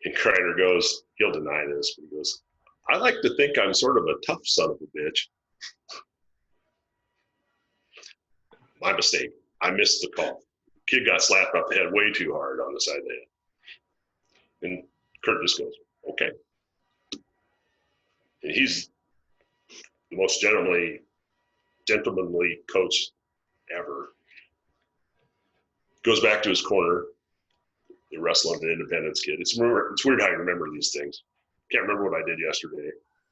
And Kreider goes, he'll deny this, but he goes, I like to think I'm sort of a tough son of a bitch. My mistake. I missed the call. Kid got slapped up the head way too hard on the side of the head. And Kurt just goes, okay. And he's the most gentlemanly coach ever. Goes back to his corner. They're wrestling an Independence kid. It's weird how you remember these things. Can't remember what I did yesterday.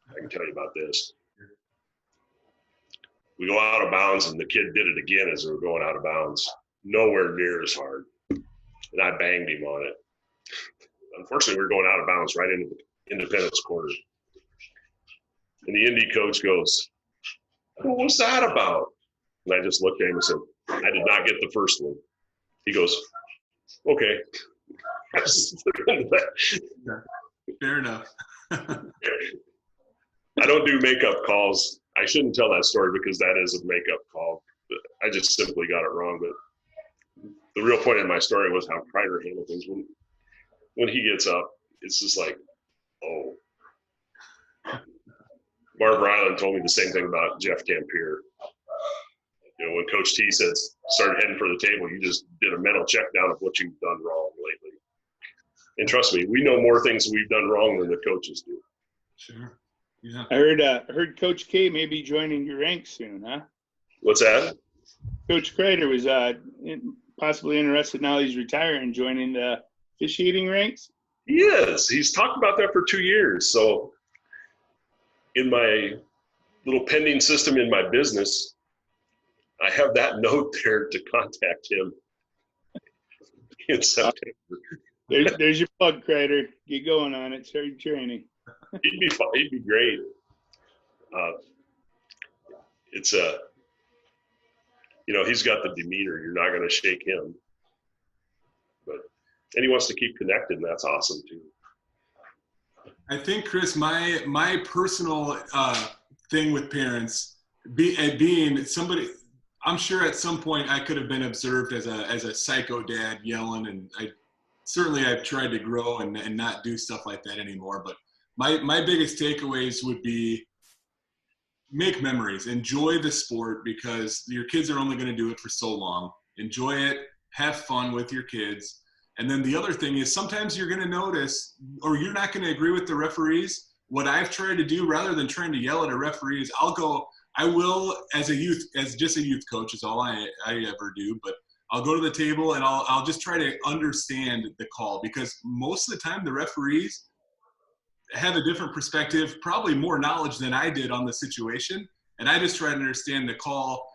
I can tell you about this. We go out of bounds, and the kid did it again as we were going out of bounds. Nowhere near as hard. And I banged him on it. Unfortunately, we were going out of bounds right into the Independence corner. And the Indy coach goes, What was that about? And I just looked at him and said, I did not get the first one. He goes, okay. Fair enough. I don't do makeup calls. I shouldn't tell that story because that is a makeup call. I just simply got it wrong. But the real point of my story was how Kreider handled things. When he gets up, it's just like, oh. Barb Ryland told me the same thing about Jeff Dampier. You know, when Coach T says, started heading for the table, you just did a mental check down of what you've done wrong lately. And trust me, we know more things we've done wrong than the coaches do. Sure. Yeah. I heard Coach K may be joining your ranks soon, huh? What's that? Coach Kreider was possibly interested now he's retiring, joining the officiating ranks. He is. He's talked about that for 2 years. So in my little pending system in my business, I have that note there to contact him in September. There's your plug, Kreider. Get going on it. Start your training. He'd be fun. He'd be great. It's you know, he's got the demeanor. You're not going to shake him. And he wants to keep connected, and that's awesome too. I think, Chris, my personal thing with parents, being somebody, I'm sure at some point I could have been observed as a psycho dad yelling, and I've tried to grow and not do stuff like that anymore. But my biggest takeaways would be make memories, enjoy the sport because your kids are only going to do it for so long. Enjoy it, have fun with your kids. And then the other thing is sometimes you're going to notice or you're not going to agree with the referees. What I've tried to do rather than trying to yell at a referee is I will as just a youth coach is all I ever do, but I'll go to the table and I'll just try to understand the call because most of the time the referees have a different perspective, probably more knowledge than I did on the situation. And I just try to understand the call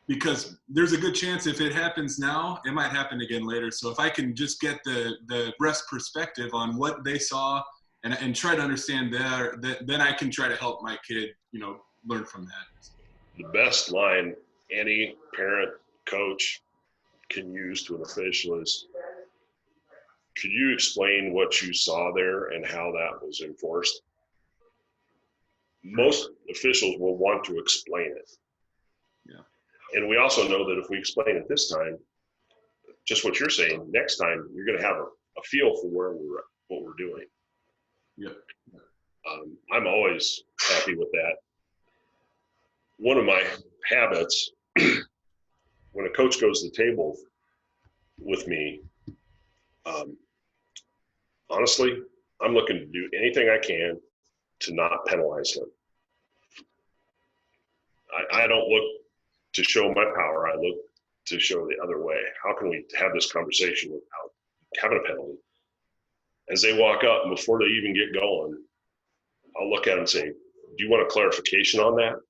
because there's a good chance if it happens now, it might happen again later. So if I can just get the rest perspective on what they saw and try to understand then I can try to help my kid, learn from that. The best line any parent, coach can use to an official is, could you explain what you saw there and how that was enforced? Most officials will want to explain it. Yeah. And we also know that if we explain it this time, just what you're saying, next time you're going to have a feel for what we're doing. Yeah. I'm always happy with that. One of my habits, when a coach goes to the table with me, honestly, I'm looking to do anything I can to not penalize him. I don't look to show my power. I look to show the other way. How can we have this conversation without having a penalty? As they walk up, and before they even get going, I'll look at them and say, do you want a clarification on that?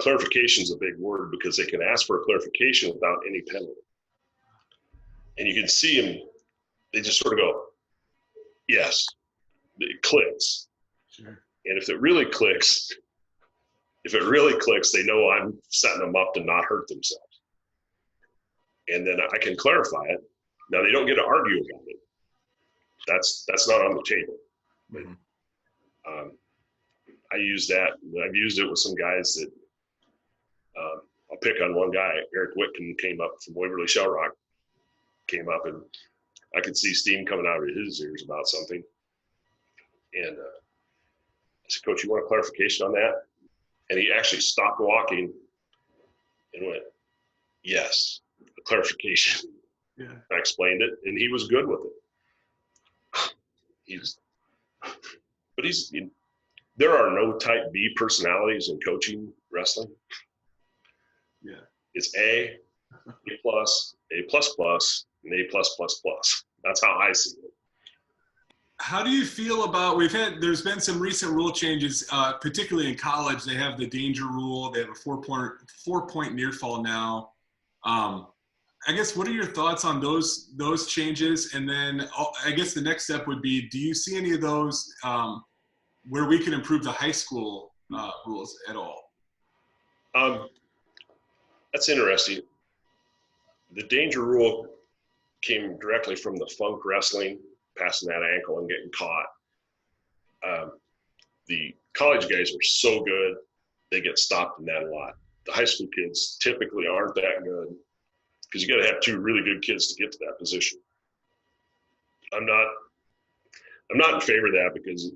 Clarification is a big word because they can ask for a clarification without any penalty. And you can see them, they just sort of go, yes, it clicks. Sure. And if it really clicks, they know I'm setting them up to not hurt themselves. And then I can clarify it. Now they don't get to argue about it. That's not on the table. Mm-hmm. I use that. I've used it with some guys that I'll pick on one guy. Eric Whitcomb came up from Waverly Shell Rock, came up, and I could see steam coming out of his ears about something. And I said, Coach, you want a clarification on that? And he actually stopped walking and went, yes, a clarification. Yeah. I explained it, and he was good with it. There are no type B personalities in coaching wrestling. Yeah. It's A plus, A++, and A+++. That's how I see it. How do you feel about, there's been some recent rule changes, particularly in college. They have the danger rule. They have a four-point near fall now. I guess, what are your thoughts on those changes? And then I guess the next step would be, do you see any of those where we can improve the high school rules at all? That's interesting. The danger rule came directly from the funk wrestling, passing that ankle and getting caught. The college guys are so good, they get stopped in that a lot. The high school kids typically aren't that good because you got to have two really good kids to get to that position. I'm not in favor of that because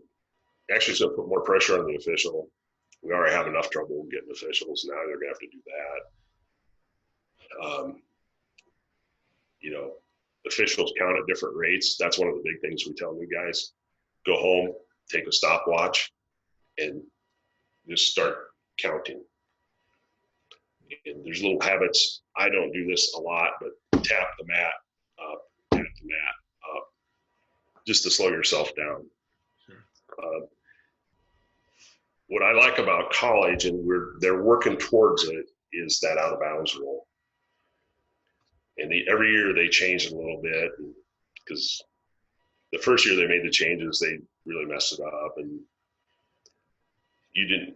actually it's going to put more pressure on the official. We already have enough trouble getting officials. Now they're going to have to do that. You know, officials count at different rates. That's one of the big things we tell new guys. Go home, take a stopwatch, and just start counting. And there's little habits. I don't do this a lot, but tap the mat up, tap the mat up, just to slow yourself down. Sure. What I like about college, and they're working towards it, is that out of bounds rule. And every year they change it a little bit, because the first year they made the changes, they really messed it up, and you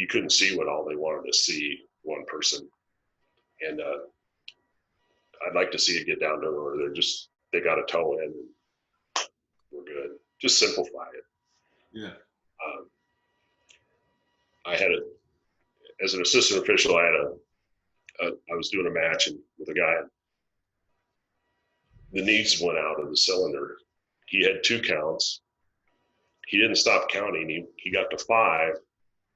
couldn't see what all they wanted to see, one person. And I'd like to see it get down to where they got a toe in, and we're good. Just simplify it. Yeah. As an assistant official, I was doing a match with a guy. The knees went out of the cylinder. He had 2 counts. He didn't stop counting. He got to 5,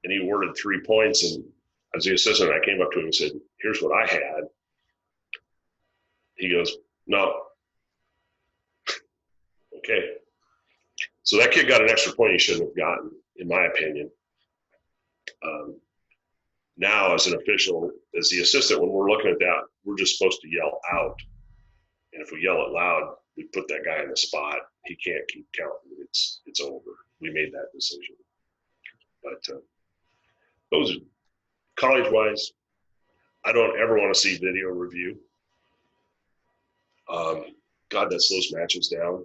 and he awarded 3 points. And as the assistant, I came up to him and said, "Here's what I had." He goes, "No." Okay. So that kid got an extra point he shouldn't have gotten, in my opinion. Now, as an official, as the assistant, when we're looking at that, we're just supposed to yell out. And if we yell it loud, we put that guy in the spot. He can't keep counting. It's over. We made that decision. But those, college-wise, I don't ever want to see video review. God, that slows matches down.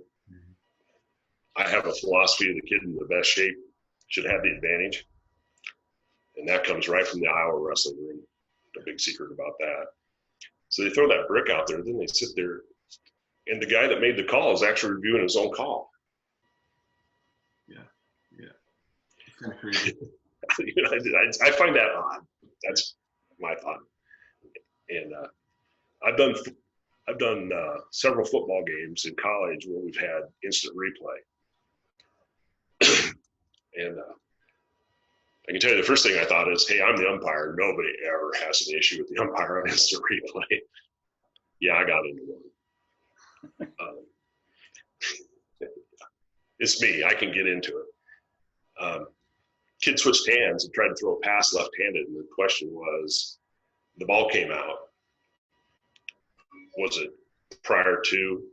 I have a philosophy of the kid in the best shape should have the advantage. And that comes right from the Iowa wrestling room. A big secret about that. So they throw that brick out there, then they sit there, and the guy that made the call is actually reviewing his own call. Yeah. It's kind of crazy. I find that odd. That's my thought. And I've done several football games in college where we've had instant replay. And I can tell you the first thing I thought is, hey, I'm the umpire. Nobody ever has an issue with the umpire on instant replay. Yeah, I got into one. It's me. I can get into it. Kid switched hands and tried to throw a pass left-handed, and the question was, the ball came out. Was it prior to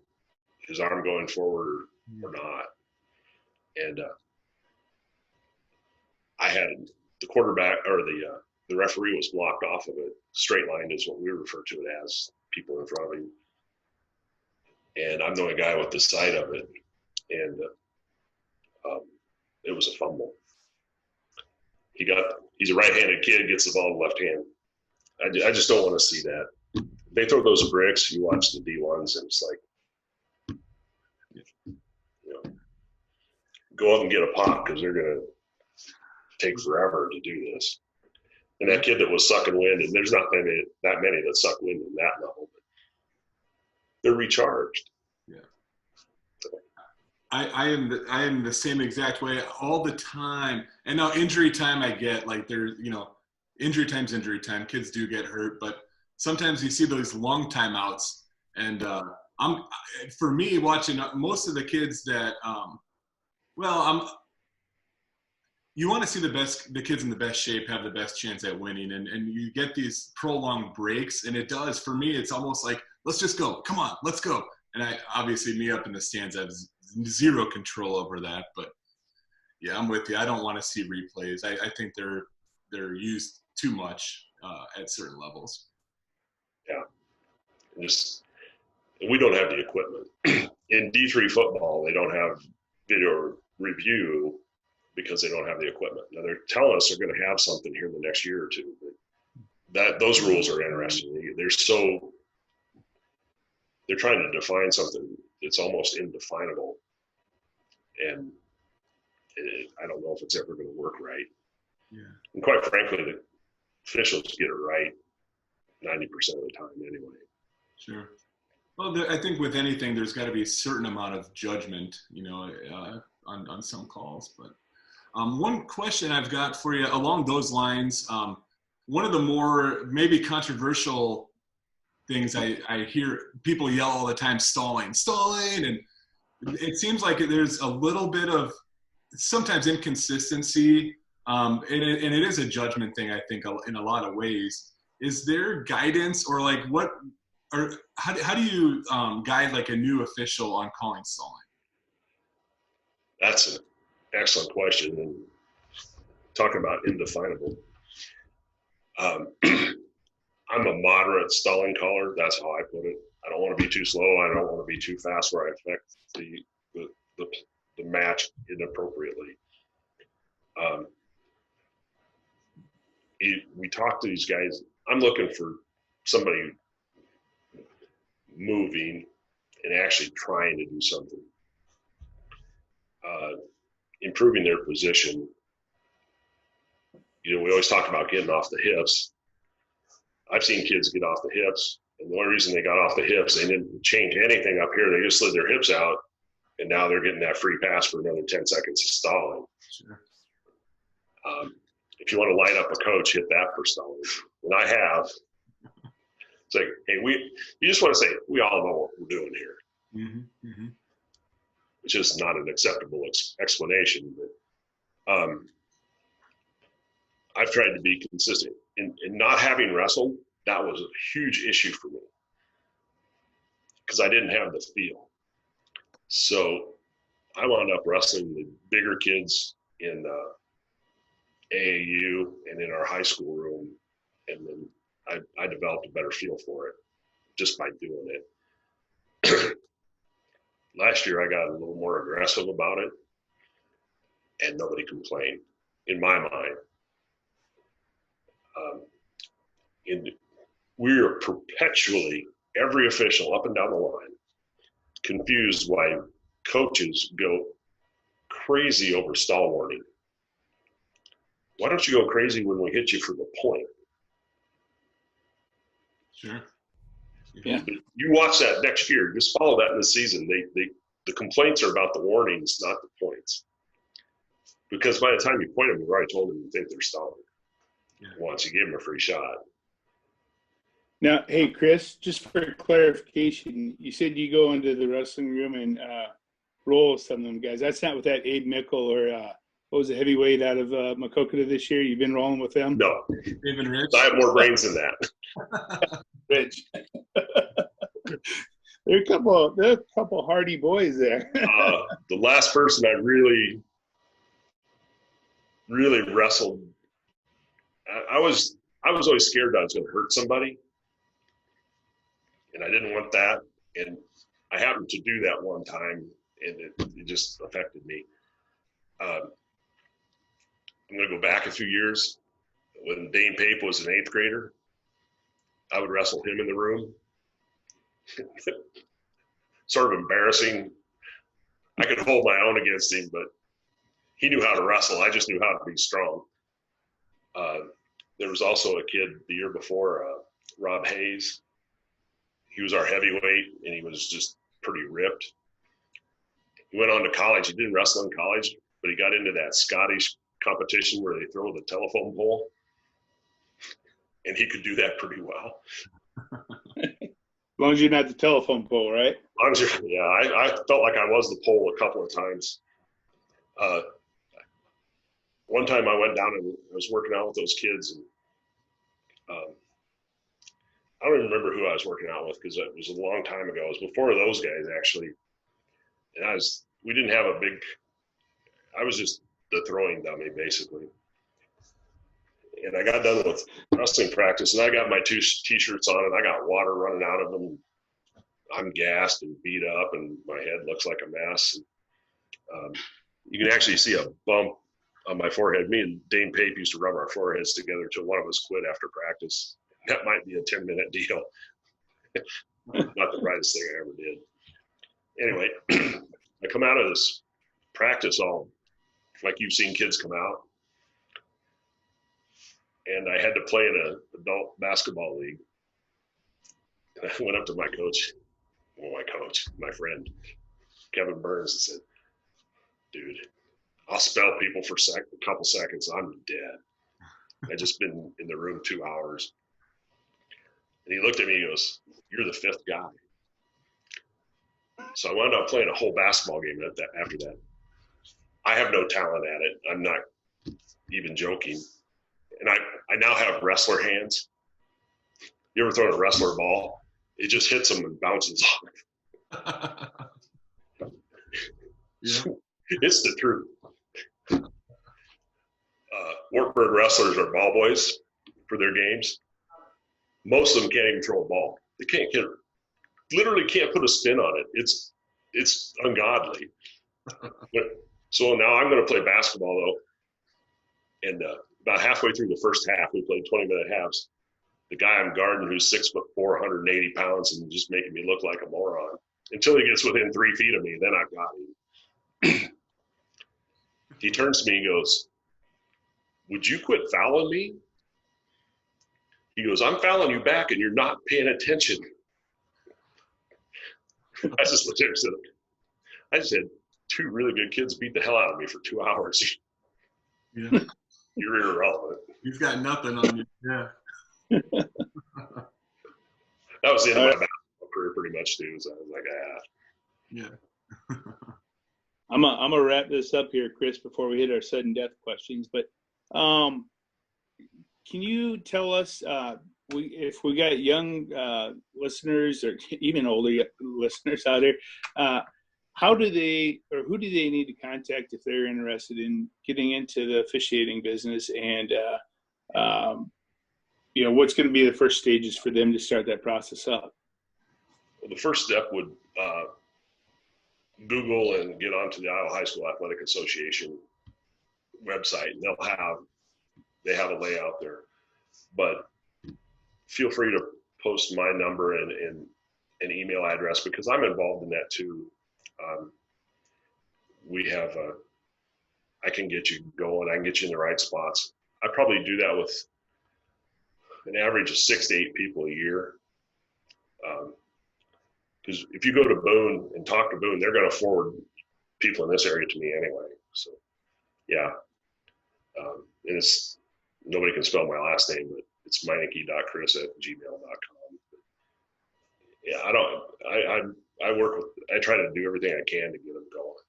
his arm going forward or not? And I had the quarterback, or the referee was blocked off of it. Straight line is what we refer to it as, people in front of him. And I'm the only guy with the sight of it. And it was a fumble. He's a right-handed kid, gets the ball in the left hand. I just don't want to see that. They throw those bricks, you watch the D1s, and it's like, go up and get a pop, because they're going to take forever to do this. And that kid that was sucking wind, and there's not that many that suck wind in that level, but they're recharged. Yeah. I am the same exact way all the time. And now injury time, I get, like, there's, injury time. Kids do get hurt, but sometimes you see those long timeouts. And for me, watching most of the kids that, you want to see the kids in the best shape have the best chance at winning, and you get these prolonged breaks, and it does. For me, it's almost like, let's just go. Come on, let's go. And obviously me up in the stands, I have zero control over that. But yeah, I'm with you. I don't want to see replays. I think they're used too much at certain levels. Yeah, we don't have the equipment in D3 football. They don't have video review because they don't have the equipment. Now they're telling us they're going to have something here in the next year or two. But those rules are interesting. They're trying to define something that's almost indefinable, and I don't know if it's ever going to work right. Yeah. And quite frankly, the officials get it right 90% of the time anyway. Sure. Well, I think with anything, there's got to be a certain amount of judgment, on some calls. But one question I've got for you along those lines, one of the more maybe controversial things I hear people yell all the time, stalling, and it seems like there's a little bit of sometimes inconsistency, and it is a judgment thing, I think, in a lot of ways. Is there guidance or like what, or how do you guide like a new official on calling stalling? That's an excellent question. And talking about indefinable, I'm a moderate stalling caller. That's how I put it. I don't want to be too slow. I don't want to be too fast where I affect the match inappropriately. We talk to these guys. I'm looking for somebody moving and actually trying to do something, improving their position. We always talk about getting off the hips. I've seen kids get off the hips, and the only reason they got off the hips, they didn't change anything up here. They just slid their hips out, and now they're getting that free pass for another 10 seconds of stalling. Sure. If you want to light up a coach, hit that for stalling. And I have. It's like, hey, you just want to say, we all know what we're doing here. Mm-hmm. Mm-hmm. Which is not an acceptable explanation, but I've tried to be consistent. In not having wrestled, that was a huge issue for me because I didn't have the feel. So I wound up wrestling the bigger kids in AAU and in our high school room, and then I developed a better feel for it just by doing it. Last year, I got a little more aggressive about it, and nobody complained, in my mind. And we are perpetually, every official up and down the line, confused why coaches go crazy over stall warning. Why don't you go crazy when we hit you for the point? Sure. Yeah. You watch that next year. Just follow that in the season. The complaints are about the warnings, not the points. Because by the time you point them, you've already told them you think they're stalling. Yeah. Once you give them a free shot. Now, hey, Chris, just for clarification, you said you go into the wrestling room and roll with some of them guys. That's not with that Abe Mickle or what was the heavyweight out of Makokata this year? You've been rolling with them? No. David Rich? I have more brains than that. Rich. There are a couple hardy boys there. The last person I really wrestled, I was always scared that I was going to hurt somebody, and I didn't want that. And I happened to do that one time, and it just affected me. I'm going to go back a few years. When Dane Pape was an 8th grader, I would wrestle him in the room. Sort of embarrassing. I could hold my own against him, but he knew how to wrestle. I just knew how to be strong. There was also a kid the year before, Rob Hayes. He was our heavyweight, and he was just pretty ripped. He went on to college. He didn't wrestle in college, but he got into that Scottish competition where they throw the telephone pole, and he could do that pretty well. As long as you're not the telephone pole, right? I felt like I was the pole a couple of times. One time I went down and I was working out with those kids, and I don't even remember who I was working out with because it was a long time ago. It was before those guys, actually. And we didn't have a big, I was just the throwing dummy, basically. And I got done with wrestling practice, and I got my 2 T-shirts on, and I got water running out of them. I'm gassed and beat up, and my head looks like a mess. And, you can actually see a bump on my forehead. Me and Dane Pape used to rub our foreheads together till one of us quit after practice. That might be a 10-minute deal. Not the brightest thing I ever did. Anyway, I come out of this practice all like you've seen kids come out. And I had to play in an adult basketball league. And I went up to my coach, my friend, Kevin Burns, and said, dude, I'll spell people for a couple seconds. I'm dead. I just been in the room 2 hours. And he looked at me and goes, you're the fifth guy. So I wound up playing a whole basketball game after that. I have no talent at it. I'm not even joking. And I now have wrestler hands. You ever throw a wrestler ball? It just hits them and bounces off. Yeah. It's the truth. Wartburg wrestlers are ball boys for their games. Most of them can't even throw a ball. They literally can't put a spin on it. It's ungodly. So now I'm going to play basketball though. And about halfway through the first half, we played 20-minute halves. The guy I'm guarding, who's 6'4", 180 pounds, and just making me look like a moron. Until he gets within 3 feet of me, then I've got him. He turns to me and goes, would you quit fouling me? He goes, I'm fouling you back and you're not paying attention. I just looked at him and said, I just had 2 really good kids beat the hell out of me for 2 hours. Yeah. You're irrelevant. He's got nothing on you. Yeah. That was the end of my basketball career pretty much too. So I was like, Yeah. I'm gonna wrap this up here, Chris, before we hit our sudden death questions. But can you tell us if we got young listeners or even older listeners out there, how do they or who do they need to contact if they're interested in getting into the officiating business, and what's going to be the first stages for them to start that process up? well, the first step would Google and get onto the Iowa High School Athletic Association website, and they have a layout there. But feel free to post my number and an email address, because I'm involved in that too. We have I can get you going. I can get you in the right spots. I probably do that with an average of 6 to 8 people a year. Because if you go to Boone and talk to Boone, they're going to forward people in this area to me anyway. So, yeah. And it's, nobody can spell my last name, but it's meineke.chris@gmail.com. Yeah, I try to do everything I can to get them going.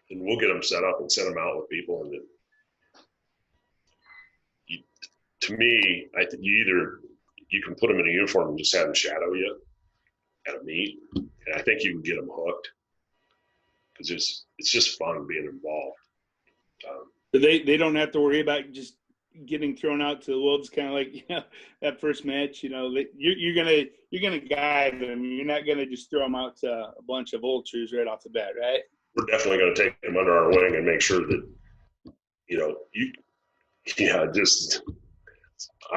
And we'll get them set up and send them out with people. And then to me, I think you can put them in a uniform and just have them shadow you at a meet, and I think you can get them hooked, because it's just fun being involved. They don't have to worry about just getting thrown out to the wolves, kind of like that first match. You're gonna guide them. You're not gonna just throw them out to a bunch of vultures right off the bat, right? We're definitely going to take them under our wing and make sure that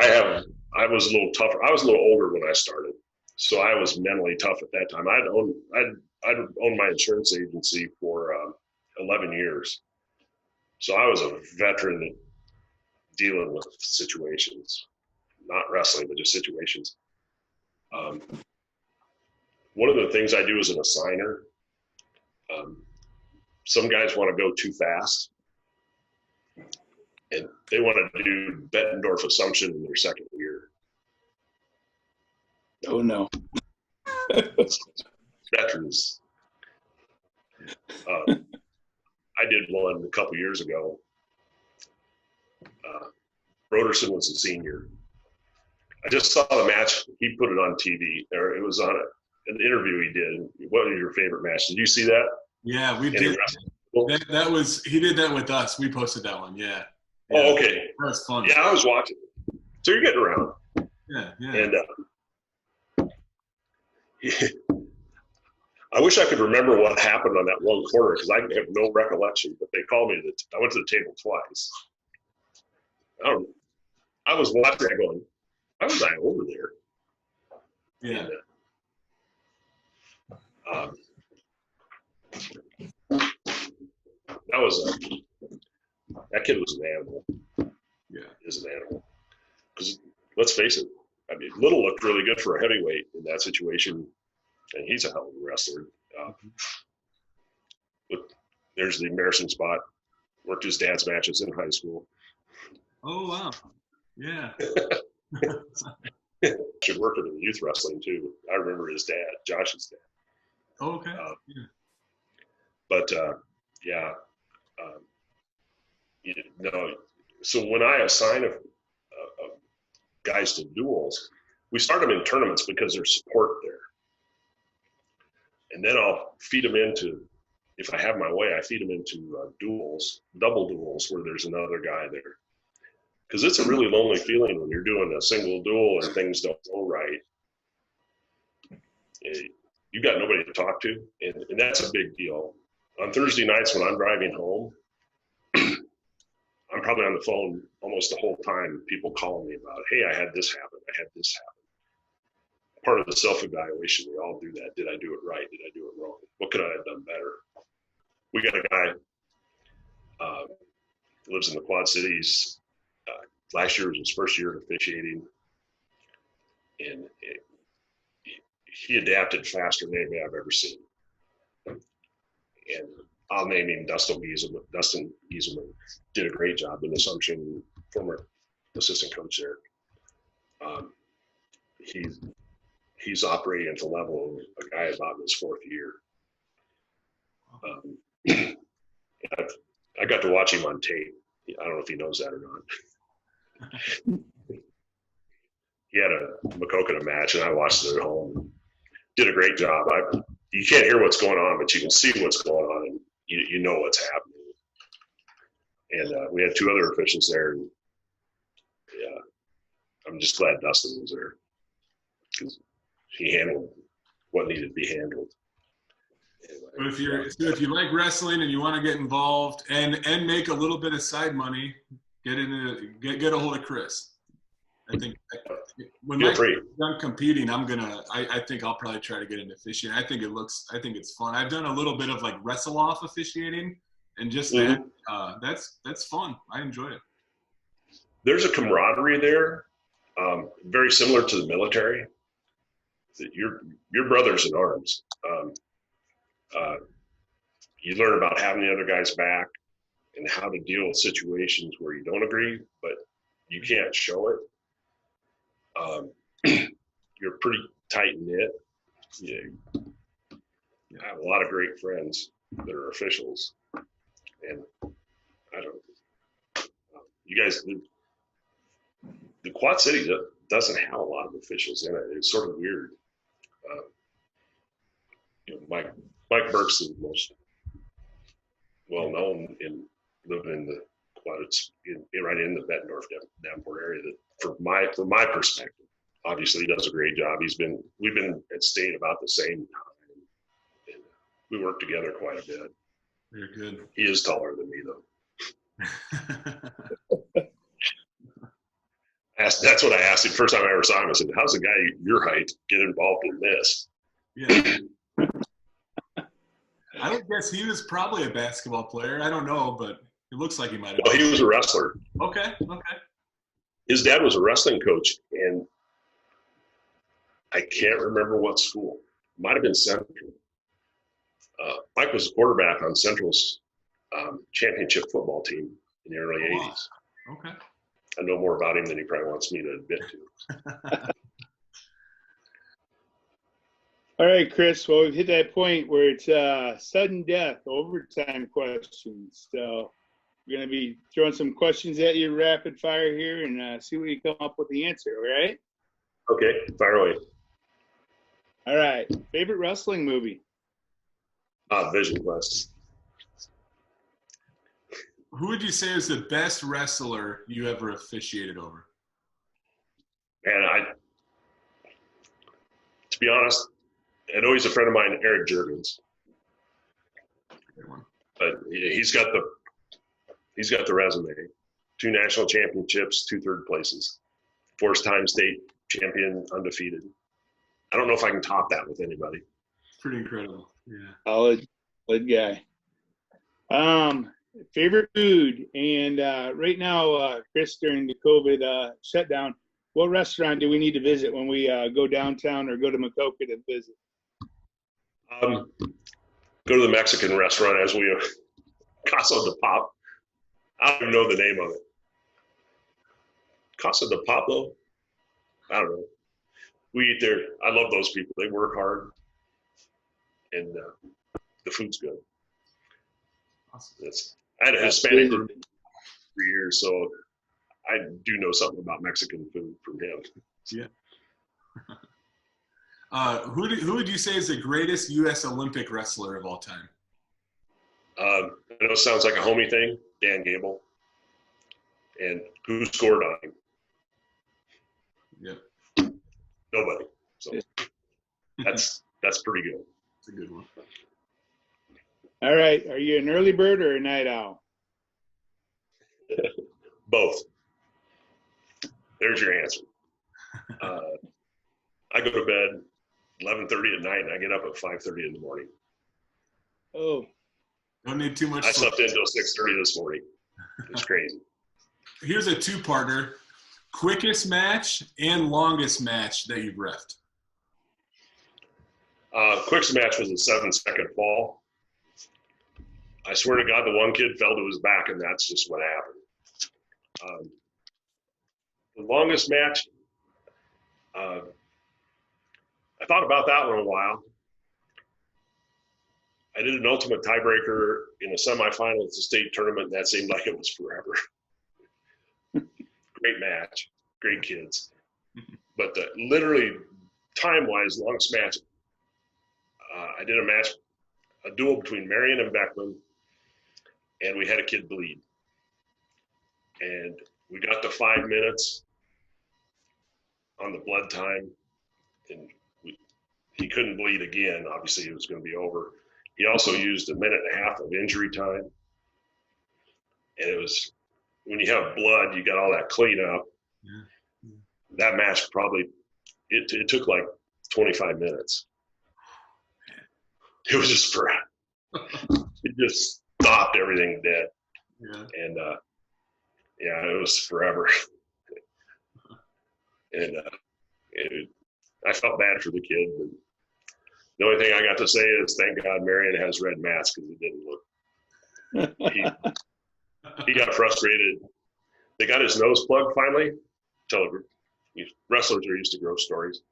I was a little tougher. I was a little older when I started, so I was mentally tough at that time. I'd owned my insurance agency for 11 years. So I was a veteran at dealing with situations, not wrestling, but just situations. One of the things I do as an assigner, some guys want to go too fast, and they want to do Bettendorf assumption in their second year. Oh, no. Veterans. I did one a couple years ago. Broderson was a senior. I just saw the match. He put it on TV. It was on an interview he did. What was your favorite match? Did you see that? Yeah, we did. That was, he did that with us. We posted that one. Yeah. Oh, okay. That was fun. Yeah, I was watching. So you're getting around. Yeah. And I wish I could remember what happened on that one corner because I have no recollection. But they called me. I went to the table twice. I was watching that going, why was I over there? Yeah. And, that kid was an animal. Yeah. Is an animal. Because let's face it, I mean, Little looked really good for a heavyweight in that situation, and he's a hell of a wrestler. But there's the embarrassing spot. Worked his dad's matches in high school. Oh, wow. Yeah. Should work in youth wrestling too. I remember his dad, Josh's dad. Oh, okay. Yeah. But so when I assign guys to duels, we start them in tournaments because there's support there. And then I'll feed them into, if I have my way, I feed them into duels, double duels, where there's another guy there. Because it's a really lonely feeling when you're doing a single duel and things don't go right. You got nobody to talk to, and that's a big deal. On Thursday nights when I'm driving home, I'm probably on the phone almost the whole time. People calling me about, hey, I had this happen. I had this happen. Part of the self-evaluation, we all do that. Did I do it right? Did I do it wrong? What could I have done better? We got a guy lives in the Quad Cities. Last year was his first year of officiating, and he adapted faster than anybody I've ever seen. And I'll name him Dustin Gieselman. Dustin Gieselman did a great job in Assumption, former assistant coach there. He's operating at the level of a guy about in his fourth year. I got to watch him on tape. I don't know if he knows that or not. He had a Meineke match, and I watched it at home. Did a great job. You can't hear what's going on, but you can see what's going on, and you know what's happening. And we had two other officials there, and yeah, I'm just glad Dustin was there because he handled what needed to be handled. But if you like wrestling and you want to get involved and make a little bit of side money, get a hold of Chris. I think when I'm done competing, I think I'll probably try to get into officiating. I think it's fun. I've done a little bit of like wrestle off officiating, and just that's fun. I enjoy it. There's a camaraderie there, very similar to the military. Your brothers in arms. You learn about having the other guy's back and how to deal with situations where you don't agree, but you can't show it. You're pretty tight knit. I have a lot of great friends that are officials, and you guys, the Quad City doesn't have a lot of officials in it. It's sort of weird. Mike Burke's the most well known in living in the Quad. It's right in the Bettendorf, Davenport area. That from my perspective, obviously he does a great job. We've been at state about the same time, and we work together quite a bit. Very good. He is taller than me though. That's what I asked him first time I ever saw him. I said, "How's a guy your height get involved in this?" Yeah. I would guess he was probably a basketball player. I don't know, but it looks like he might have. Well, he was a wrestler. Okay. His dad was a wrestling coach, and I can't remember what school. Might have been Central. Mike was a quarterback on Central's championship football team in the early 80s. Okay. I know more about him than he probably wants me to admit to. All right, Chris. Well, we've hit that point where it's sudden death, overtime questions. So we're going to be throwing some questions at you rapid fire here and see what you come up with the answer, all right? Okay, fire away. All right. Favorite wrestling movie? Vision Quest. Who would you say is the best wrestler you ever officiated over? Man, to be honest, I know he's a friend of mine, Eric Juergens. But he's got the resume. 2 national championships, 2 third places, 4-time state champion, undefeated. I don't know if I can top that with anybody. Pretty incredible. Yeah. Solid guy. Favorite food, and right now, Chris, during the COVID shutdown, what restaurant do we need to visit when we go downtown or go to Maquoketa to visit? Go to the Mexican restaurant as we Casa de Pop. I don't even know the name of it. Casa de Pablo? I don't know. We eat there. I love those people. They work hard, and the food's good. Awesome. I had a Hispanic group for years, so I do know something about Mexican food from him. Yeah. Who would you say is the greatest U.S. Olympic wrestler of all time? I know it sounds like a homie thing, Dan Gable. And who scored on him? Yep. Nobody. So that's pretty good. It's a good one. All right. Are you an early bird or a night owl? Both. There's your answer. I go to bed 11:30 at night, and I get up at 5:30 in the morning. Oh. Don't need too much. I slept until 6:30 this morning. It's crazy. Here's a 2-parter. Quickest match and longest match that you've reffed. Quickest match was a 7-second fall. I swear to God, the one kid fell to his back, and that's just what happened. The longest match, I thought about that one a while. I did an ultimate tiebreaker in a semifinal at the state tournament, and that seemed like it was forever. Great match, great kids. But literally, time-wise, longest match, I did a duel between Marion and Beckman, and we had a kid bleed. And we got to 5 minutes on the blood time, and he couldn't bleed again. Obviously, it was going to be over. He also used 1.5 minutes of injury time. And it was, when you have blood, you got all that cleanup. Yeah. That match probably, it took like 25 minutes. It was just it just stopped everything dead. Yeah. And it was forever. And I felt bad for the kid, but the only thing I got to say is thank God Marion has red mats, because it didn't look. He got frustrated. They got his nose plugged finally. Wrestlers are used to gross stories.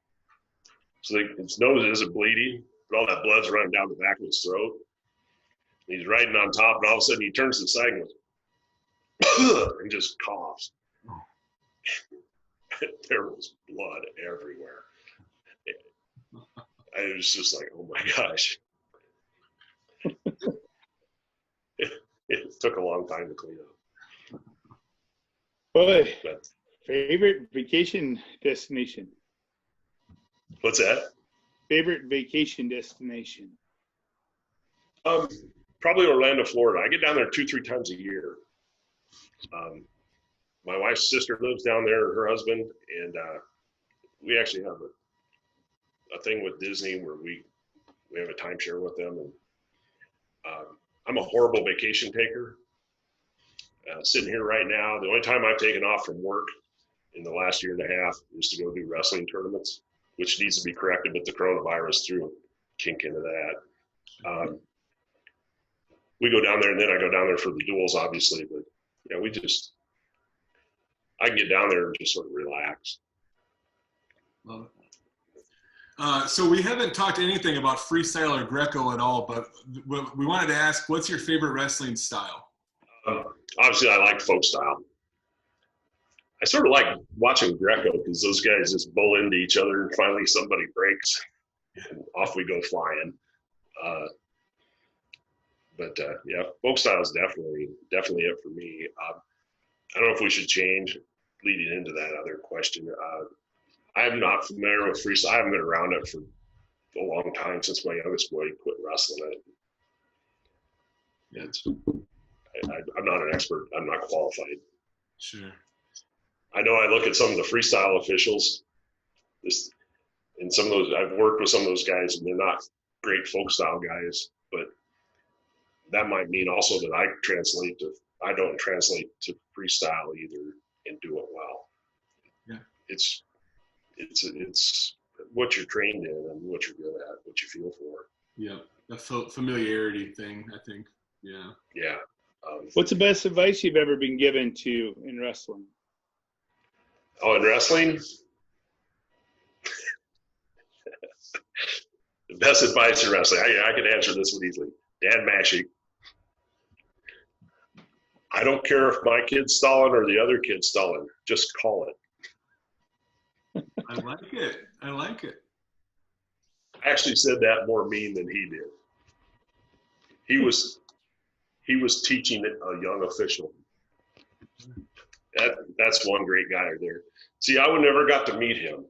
So his nose isn't bleeding, but all that blood's running down the back of his throat. He's riding on top, and all of a sudden he turns to the side and goes, and just coughs. There was blood everywhere. I was just like, oh my gosh. It took a long time to clean up. Boy, favorite vacation destination? What's that? Favorite vacation destination? Probably Orlando, Florida. I get down there 2-3 times a year. My wife's sister lives down there, her husband, and we actually have a thing with Disney where we have a timeshare with them. And I'm a horrible vacation taker. Sitting here right now, the only time I've taken off from work in the last 1.5 years is to go do wrestling tournaments, which needs to be corrected, but the coronavirus threw a kink into that. We go down there, and then I go down there for the duels, obviously, but I can get down there and just sort of relax. Love it. So we haven't talked anything about freestyle or Greco at all, but we wanted to ask, what's your favorite wrestling style? Obviously, I like folk style. I sort of like watching Greco because those guys just bull into each other, and finally somebody breaks, and off we go flying. But folk style is definitely it for me. I don't know if we should change leading into that other question. I'm not familiar with freestyle. I haven't been around it for a long time since my youngest boy quit wrestling. I'm not an expert. I'm not qualified. Sure. I know I look at some of the freestyle officials, and some of those, I've worked with some of those guys, and they're not great folk style guys, but that might mean also that I don't translate to freestyle either and do it well. Yeah. It's what you're trained in and what you're good at, what you feel for. Yeah. A familiarity thing, I think. Yeah. Yeah. What's the best advice you've ever been given to in wrestling? Oh, in wrestling? The best advice in wrestling. I can answer this one easily. Dan Mashik. I don't care if my kid's stalling or the other kid's stalling. Just call it. I like it. I like it. I actually said that more mean than he did. He was teaching a young official. That's one great guy there. See, I would never got to meet him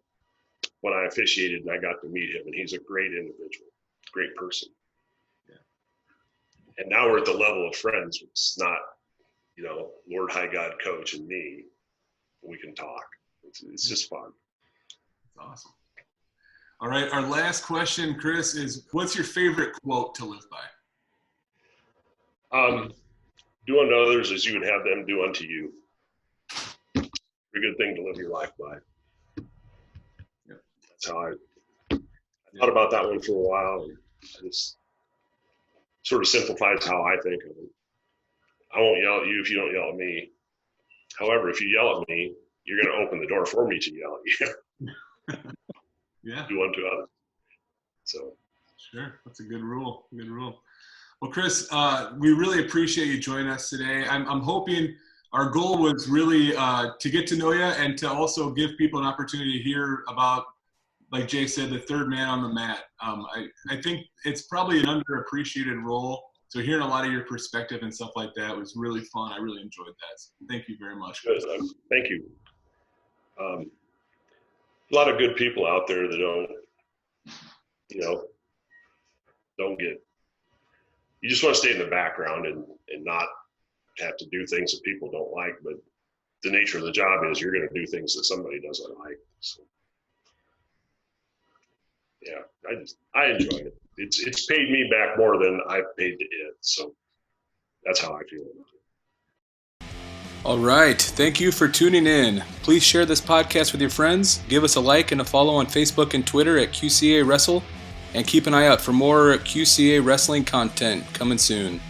when I officiated, and I got to meet him, and he's a great individual, great person. Yeah. And now we're at the level of friends. It's not, Lord High God Coach and me. We can talk. It's just fun. That's awesome. All right, our last question, Chris, is what's your favorite quote to live by? Do unto others as you would have them do unto you. A good thing to live your life by. Yep. That's how I thought about that one for a while. And I just sort of simplifies how I think of it. I won't yell at you if you don't yell at me. However, if you yell at me, you're going to open the door for me to yell at you. Yeah. Do unto others. So. Sure. That's a good rule. Good rule. Well, Chris, we really appreciate you joining us today. I'm hoping our goal was really to get to know you and to also give people an opportunity to hear about, like Jay said, the third man on the mat. I think it's probably an underappreciated role. So hearing a lot of your perspective and stuff like that was really fun. I really enjoyed that. So thank you very much. Good. Thank you. A lot of good people out there that don't get. You just want to stay in the background and not have to do things that people don't like. But the nature of the job is you're going to do things that somebody doesn't like. So, yeah, I enjoy it. It's paid me back more than I've paid to it. So that's how I feel about it. All right. Thank you for tuning in. Please share this podcast with your friends. Give us a like and a follow on Facebook and Twitter at QCA Wrestle. And keep an eye out for more QCA wrestling content coming soon.